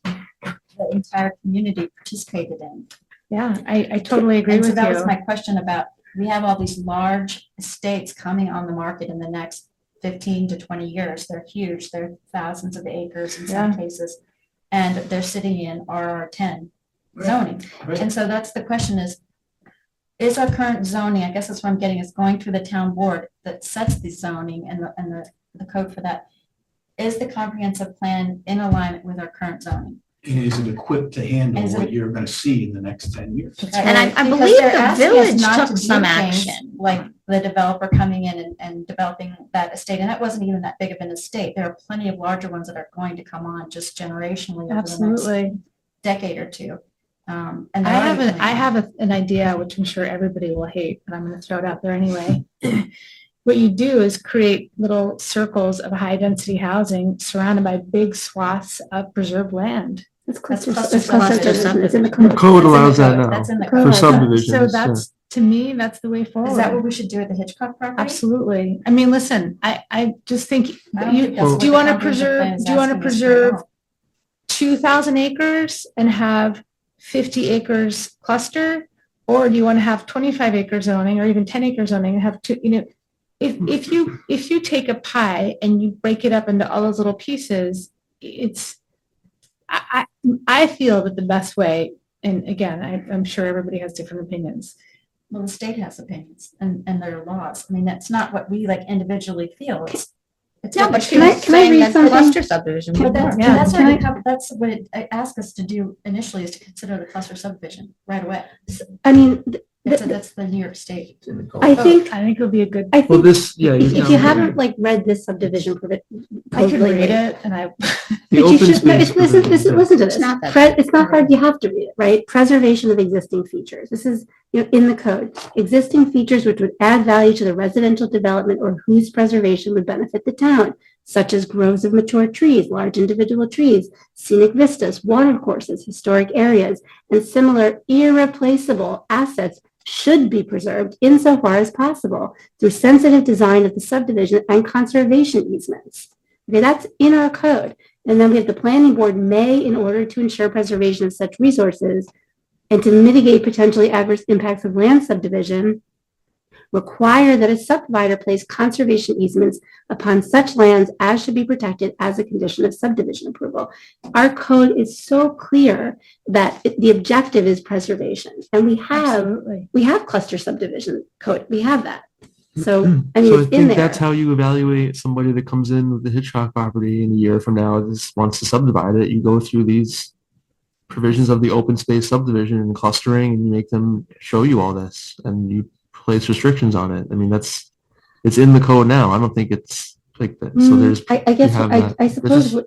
the entire community participated in. yeah, I totally agree And so with that was you. my question about, we have all these large estates coming on the market in the next 15 to 20 years. They're huge. They're thousands of acres in some cases. And they're sitting in RR10 zoning. Right. And so that's the question is our current zoning, I guess that's what I'm getting, is going through the town board that sets the zoning and the code for that. Is the comprehensive plan in alignment with our current zoning? And is it equipped to handle Is what it- you're gonna see in the next 10 years? And I Because believe they're the asking us village not to took do some things action. Like the developer coming in and developing that estate, and that wasn't even that big of an estate. There are plenty of larger ones that are going to come on just generationally over the next Absolutely. decade or two. And I they're have already an, I planning. have an idea, which I'm sure everybody will hate, but I'm going to throw it out there anyway. What you do is create little circles of high density housing surrounded by big swaths of preserved land. It's cluster That's cluster subdivision. It's in the subdivision. code. Code That's in the allows that code. now That's in the Code code. for subdivisions. So yeah. that's, to me, that's the way forward. Is that what we should do at the Hitchcock property? Absolutely. I mean, listen, I just think, I don't think that's what do you the want to comprehensive plan preserve, is do you want to asking us preserve now. 2,000 acres and have 50 acres cluster? Or do you want to have 25 acre zoning or even 10 acre zoning and have two, if you take a pie and you break it up into all those little pieces, I feel that the best way, and again, I'm sure everybody has different opinions. Well, the state has opinions and their laws. I mean, that's not what we like individually feel. It's No, what but the she Can I- was can I saying read that something? cluster subdivision. But would that's- work. Yeah. That's Can what that's what it asked us to do initially, is to consider the cluster subdivision right away. I mean, That's the New York State. It's in the code. I think, I think it would be a good, I Well, think this, yeah. if you haven't like read this subdivision permit. I could lately, read it and I, The But you open should, no, space it's, listen, provision, listen to this. It's not that It's not hard, you have to read it, right? Preservation of existing features. This is, in the code. Existing features which would add value to the residential development or whose preservation would benefit the town, such as groves of mature trees, large individual trees, scenic vistas, water courses, historic areas, and similar irreplaceable assets should be preserved insofar as possible through sensitive design of the subdivision and conservation easements. Okay, that's in our code. And then we have the planning board may, in order to ensure preservation of such resources and to mitigate potentially adverse impacts of land subdivision, require that a subdivider place conservation easements upon such lands as should be protected as a condition of subdivision approval. Our code is so clear that the objective is preservation. And we have cluster subdivision code. We have that. So, I mean, So I it's in think there. that's how you evaluate somebody that comes in with the Hitchcock property in a year from now, just wants to subdivide it. You go through these provisions of the open space subdivision and clustering, and you make them show you all this, and you place restrictions on it. I mean, it's in the code now. I don't think it's like that. So there's, I guess, you have I that. suppose, There's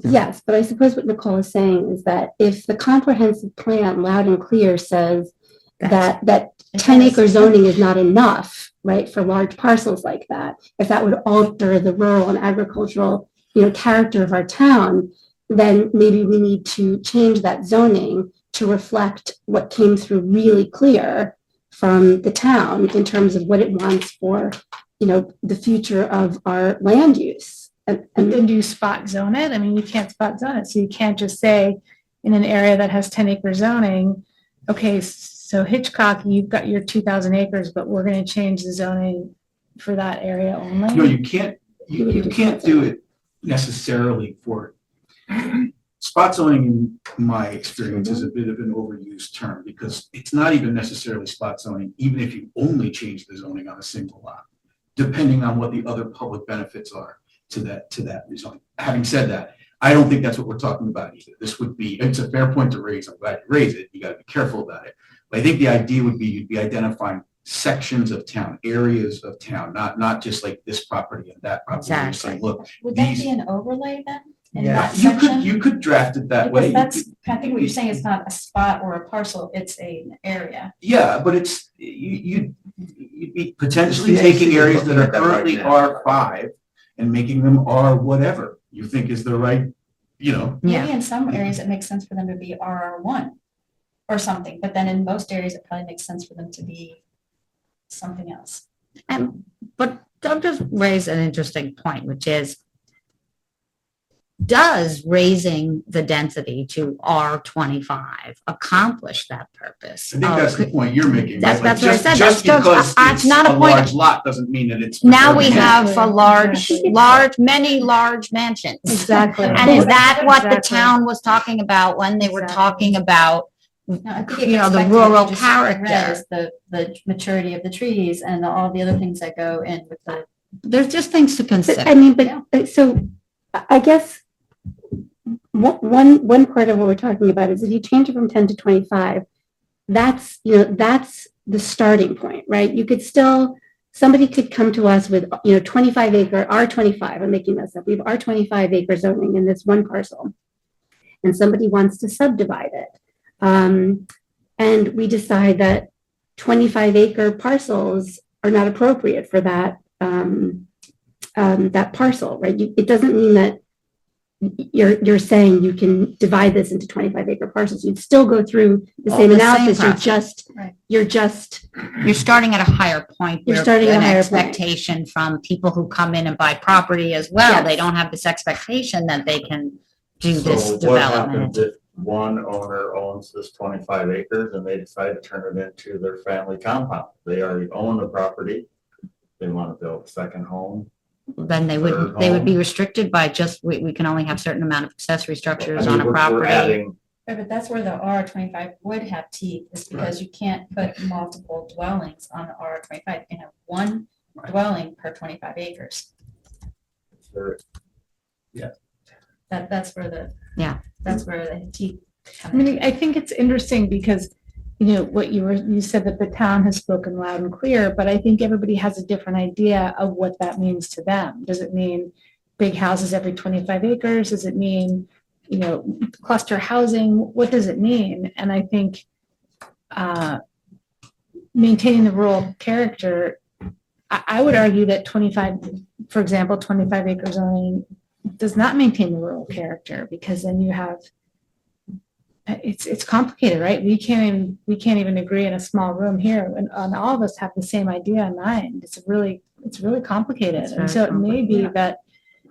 yes, but I suppose what Nicole is saying is that if the comprehensive plan loud and clear says that 10 acre zoning is not enough, right, for large parcels like that, if that would alter the rural and agricultural, character of our town, then maybe we need to change that zoning to reflect what came through really clear from the town in terms of what it wants for, the future of our land use. and then do you spot zone it? I mean, you can't spot zone it. So you can't just say in an area that has 10 acre zoning, okay, so Hitchcock, you've got your 2,000 acres, but we're going to change the zoning for that area only. No, you can't, you can't do it necessarily for spot zoning, in my experience, is a bit of an overused term because it's not even necessarily spot zoning, even if you only change the zoning on a single lot, depending on what the other public benefits are to that rezoning. Having said that, I don't think that's what we're talking about either. This would be, it's a fair point to raise. I'm glad you raised it. You got to be careful about it. But I think the idea would be you'd be identifying sections of town, areas of town, not just like this property and that property. You're saying, Exactly. look, Would that these- be an overlay then? In Yeah. that section? you could draft it that way. Because that's, I think what you're saying is not a spot or a parcel, it's an area. Yeah, but it's, you'd be potentially Yeah, taking you're areas that looking are at that right currently now. R5 and making them R whatever you think is the right, Yeah. Maybe in some areas it makes sense for them to be RR1 or something, but then in most areas it probably makes sense for them to be something else. But Doug just raised an interesting point, which is, does raising the density to R25 accomplish that purpose? I think that's the point you're making. That's- right? that's what I Just- said. Just That's because it's not a a point- large lot doesn't mean that it's. Now we preserving. have a Exactly. many large mansions. Exactly. And is that what the Exactly. town was talking about when they were talking about, No, I think it you know, gets the back to what you rural just read, character? is the maturity of the trees and all the other things that go in with the. There's just things to But, consider. I mean, so I guess one part of what we're talking about is if you change it from 10 to 25, that's the starting point, right? You could still, somebody could come to us with, 25 acre, R25, I'm making this up. We have R25 acre zoning in this one parcel. And somebody wants to subdivide it. And we decide that 25 acre parcels are not appropriate for that, that parcel, right? It doesn't mean that you're saying you can divide this into 25-acre parcels. You'd still go through the All same the same analysis. process. You're just You're starting at a higher point. You're where starting at a an higher point. expectation from people who come in and buy property as well. Yes. They don't have this expectation that they can do this So what development. happens if one owner owns this 25 acres and they decide to turn it into their family compound? They already own the property. They want to build a second home. Then they would be restricted by just, we can only have certain amount of accessory structures I mean, on a we're property. adding, Right, but that's where the R 25 would have teeth, is because you can't put multiple dwellings on the R 25. You can have one dwelling per 25 acres. That's where the. Yeah. That's where the teeth. I mean, I think it's interesting because, what you said that the town has spoken loud and clear, but I think everybody has a different idea of what that means to them. Does it mean big houses every 25 acres? Does it mean, cluster housing? What does it mean? And I think maintaining the rural character, I would argue that 25 acre zoning does not maintain the rural character, because then you have, it's complicated, right? We can't even agree in a small room here, and all of us have the same idea in mind. It's really complicated. It's And very so it may be complicated. that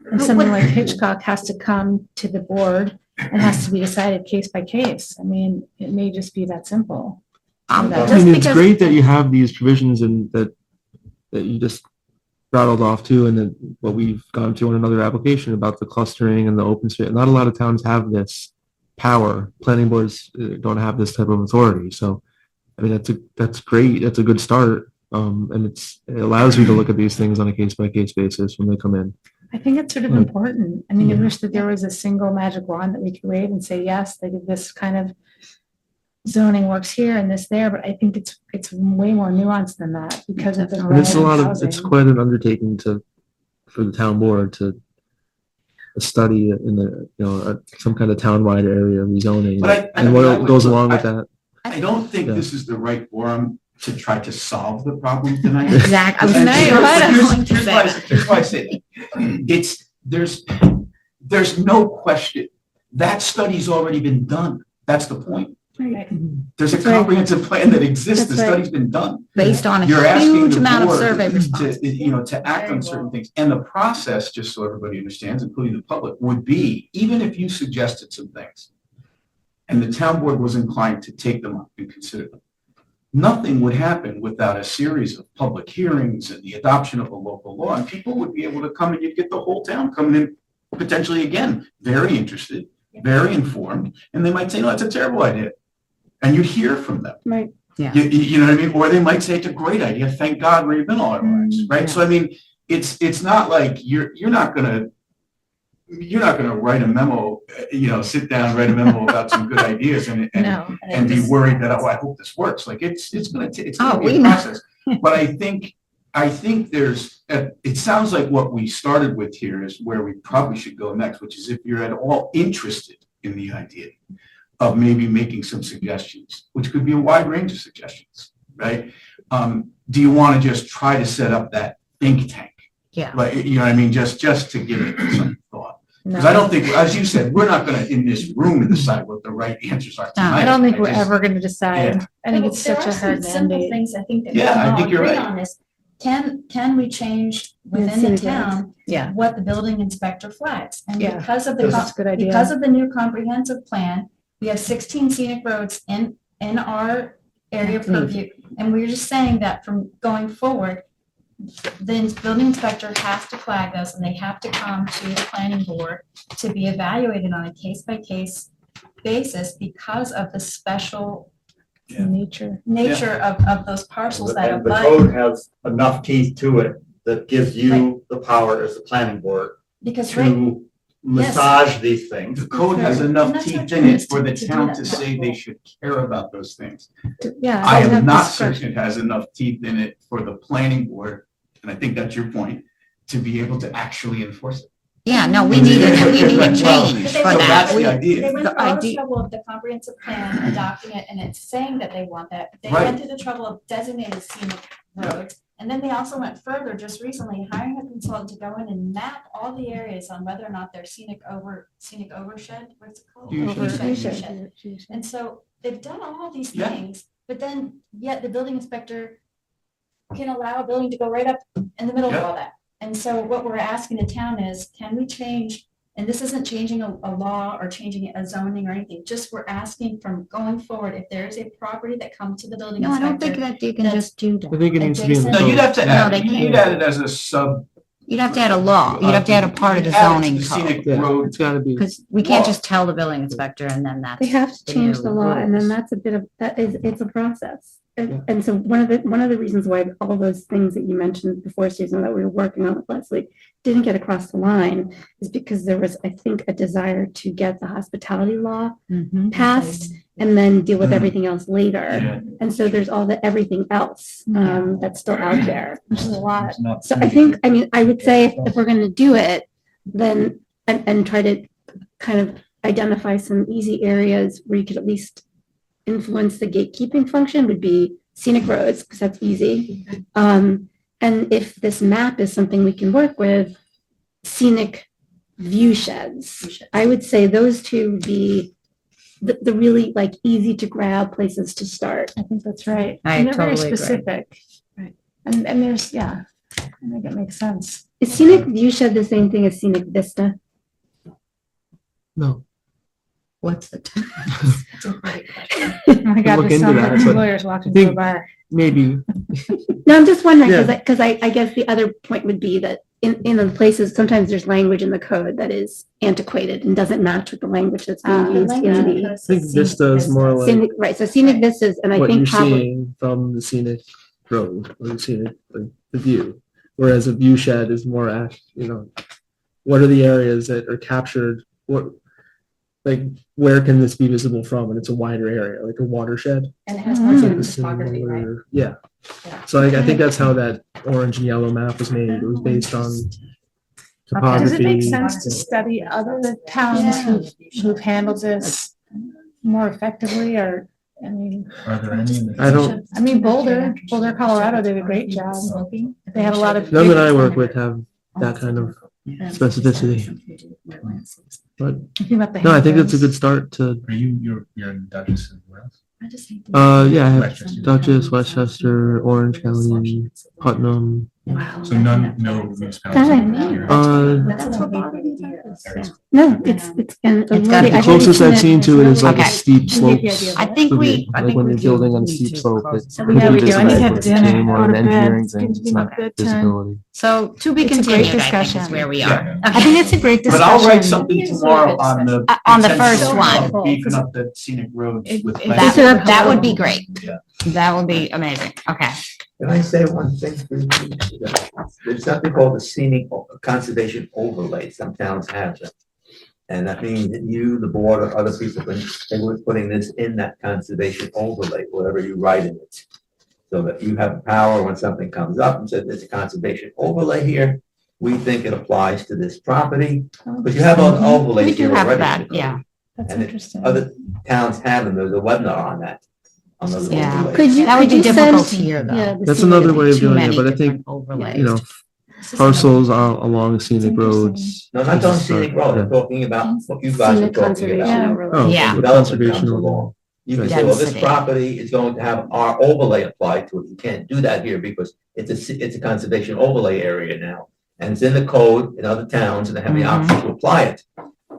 when something like Hitchcock has to come to the board and has to be decided case by case. I mean, it may just be that simple. Um, Just I mean, it's because- great that you have these provisions and that you just rattled off too, and then what we've gone to on another application about the clustering and the open space. Not a lot of towns have this power. Planning boards don't have this type of authority. So, I mean, that's great. That's a good start. And it allows you to look at these things on a case by case basis when they come in. I think it's sort of Right. important. I mean, I wish that there was a single magic wand that we could wave and say, yes, like this kind of zoning works here and this there, but I think it's way more nuanced than that because of the. And it's a lot of, housing. it's quite an undertaking for the town board to study in the, some kind of townwide area rezoning But I and mean, I what would- goes along with that. I don't think Yeah. this is the right forum to try to solve the problem tonight. Exactly. I was And gonna here's- say, right, I'm here's- going to here's say why I that. say- here's why I say that. There's no question. That study's already been done. That's the point. There's a That's right. comprehensive plan that exists. The That's right. study's been done. Based on a You're asking huge the amount of board survey responses. to act on certain things. And the process, just so everybody understands, including the public, would be, even if you suggested some things and the town board was inclined to take them up and consider them, nothing would happen without a series of public hearings and the adoption of a local law. And people would be able to come and you'd get the whole town coming in potentially again, very interested, very informed, and they might say, no, that's a terrible idea. And you hear from them. Right. Yeah. You know what I mean? Or they might say it's a great idea. Thank God we've been all our lives, right? Yeah. So I mean, it's not like you're not gonna write a memo, sit down, write a memo about some good ideas and No. be worried that, oh, I hope this works. Like it's gonna be we a know. process. But I think there's, it sounds like what we started with here is where we probably should go next, which is if you're at all interested in the idea of maybe making some suggestions, which could be a wide range of suggestions, right? Do you want to just try to set up that think tank? Yeah. Like, you know what I mean? Just to give it some thought. Because I don't think, as you said, we're not going to, in this room, decide what the right answers are No, tonight. I don't think we're just- ever going to decide. Yeah. I think it's such a hard Simple mandate. things I think that we Yeah, I can think all you're agree right. on is, can we change within the scenic roads. town Yeah. what the building inspector flags? And Yeah, because of the, That's a good idea. because of the new comprehensive plan, we have 16 scenic roads in our area of purview. And we're just saying that from going forward, the building inspector has to flag those and they have to come to the planning board to be evaluated on a case-by-case basis because of the special Yeah. Nature. of those parcels that and the abut. code has enough teeth to it that gives you the power as the planning board Because right, to massage these things. The code has And enough that's teeth what in it it is for the to do town that. to say they should care about those things. Yeah. I doesn't am have not discretion. certain it has enough teeth in it for the planning board, and I think that's your point, to be able to actually enforce it. Yeah, no, we need a Well, change so for So that's that. the they idea. went The through all the idea- trouble of the comprehensive plan, adopting it, and it's saying that they want that. They Right. went through the trouble of designated scenic roads. And then they also went further just recently, hiring a consultant to go in and map all the areas on whether or not they're scenic overshed, what's it called? Viewshed. And so they've done all these Yeah. things, but then yet the building inspector can allow a building to go right up in the middle of Yeah. all that. And so what we're asking the town is, can we change, and this isn't changing a law or changing a zoning or anything, just we're asking from going forward, if there is a property that comes to the building No, I don't think inspector. that you can That's- just do I that. think it needs to be in the No, you'd code. have to No, add, they you'd can't. add it as a sub. You'd have to add a law. You'd have to add a part of the add it to zoning the code. Scenic Yeah, road. it's gotta be. Because we can't just tell the building inspector and then that's. They have to the change new the law, and then rules. that's a bit of, it's a process. Yeah. And so one of the reasons why all those things that you mentioned before, Susan, that we were working on last week, didn't get across the line is because there was, I think, a desire to get the hospitality law Mhm. passed and then deal with Mhm. everything else later. Yeah. And so there's all the everything else that's still out there, which is a lot. It's not- So I think, I mean, I would say if we're going to do it, then, and try to kind of identify some easy areas where you could at least influence the gatekeeping function would be scenic roads, because that's easy. And if this map is something we can work with, scenic view sheds. I would say those two would be the really like easy to grab places to start. I think that's right. I And they're very totally agree. specific. Right. And there's, yeah, I think it makes sense. Is scenic view shed the same thing as scenic vista? No. What's the? Oh my God, Look there's into some that, but lawyers walking I through a think- bar. Maybe. No, I'm just wondering, Yeah. because I guess the other point would be that in the places, sometimes there's language in the code that is antiquated and doesn't match with the language that's being used in the I think Vista is more like scenic, right, so scenic vistas, and I what you're think probably, seeing from the scenic road or the scenic, like the view. Whereas a view shed is more, what are the areas that are captured? What, like, where can this be visible from? And it's a wider area, like a watershed. And it has more to do Like a with topography, right? similar- Yeah. Yeah. So I think that's how that orange and yellow map was made. It was based on topography. Does it make sense to study other towns who've handled this more effectively or, I mean, Are there any in the? I don't, I mean, Boulder, Colorado did a great job. They had a lot of. none that I work with have that kind of specificity. But Think about the no, I think that's a handles. good start to, Are you're in Dutchess as well? yeah, I have Westchester. Dutchess, Westchester, Orange County, Putnam. So no municipalities. That's no, it's, and. It's gotta be- The closest I've seen to it is like a Okay. steep You slope. get the idea of I it. think Could we. be, I like think when we you're do building on a need steep to slope, close it's it. could Yeah, be we do. I need to visible, have but it's dinner, more go an to bed. engineering It's thing, gonna it's be not a good time. visibility. So to be It's a great continued, I think is discussion. where we Yeah. are. I think it's a great But discussion. I'll write something tomorrow on the. On the potential first of one. Beefing up the scenic roads It- with. it- plans. That would be great. Yeah. That would be amazing. Okay. Can I say one thing? There's something called the scenic conservation overlay. Some towns have them. And that means that you, the board, or other people, they were putting this in that conservation overlay, whatever you write in it. So that you have power when something comes up and says there's a conservation overlay here. We think it applies to this property, because you have all the overlays. We do here have already. that, yeah. That's And interesting. Other towns have them. There's a webinar on that. On those Yeah. overlays. Could you, That would could be you difficult send? here, though. Yeah, the That's scenic- another way of Too doing it, many but I think, different overlays. you know, parcels along scenic roads. No, not on scenic road, I'm talking about what you guys are Scenic talking conservation about. overlay. Oh, Yeah. the Development conservation comes overlay. along. You can say, well, this Density. property is going to have our overlay applied to it. You can't do that here because it's a conservation overlay area now. And it's in the code in other towns and they have the Mhm. option to apply it.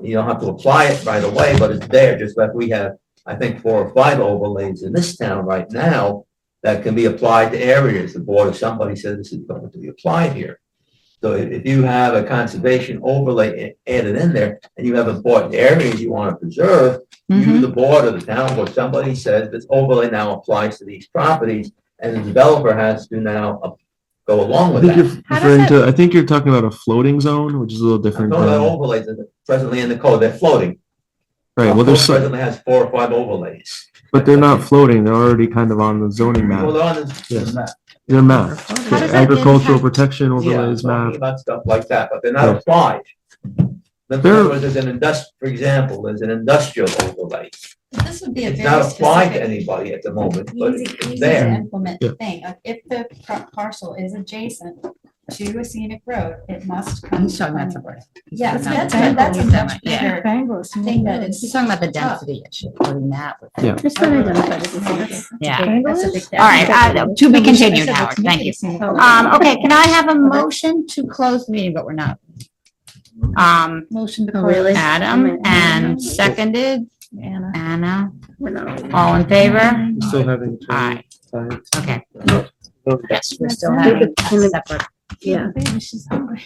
You don't have to apply it right away, but it's there, just like we have, I think, 4 or 5 overlays in this town right now that can be applied to areas. The board or somebody says this is going to be applied here. So if you have a conservation overlay added in there and you have important areas you want to preserve, you, Mhm. the board or the town board, somebody says this overlay now applies to these properties and the developer has to now go along I with think that. you're How does referring that- to, I think you're talking about a floating zone, which is a little I'm different. talking about than- overlays that are presently in the code, they're floating. Right, well, Our there's, code presently has 4 or 5 overlays. but they're not floating, they're already kind of on the zoning Well, map. they're on this- Yeah. They're mapped. How does that Agricultural impact- protection Yeah, I'm overlays talking map. about stuff like that, but they're not Yeah. applied. In They're- other words, there's an for example, there's an industrial overlay. This would be a It's very not applying to specific, anybody at the moment, but easy, it's easy to there. implement Yeah. thing. If the parcel is adjacent to a scenic road, it must come. He's talking about from- separate. Yes, Not that's, the that's a Bangor. much Yeah. bigger Bangles. thing that is. He's talking about the density issue, putting that with. Yeah. It's been identified as a scenic. Yeah. That's a big. All right, to be continued, Howard, thank you. Oh. Okay, can I have a motion to close the meeting, but we're not. Motion to Oh, really? Adam and seconded, Anna. Anna, We're not. all in favor? Still having. All right, okay. Okay. Yes, we're still having a separate. Yeah. She's hungry.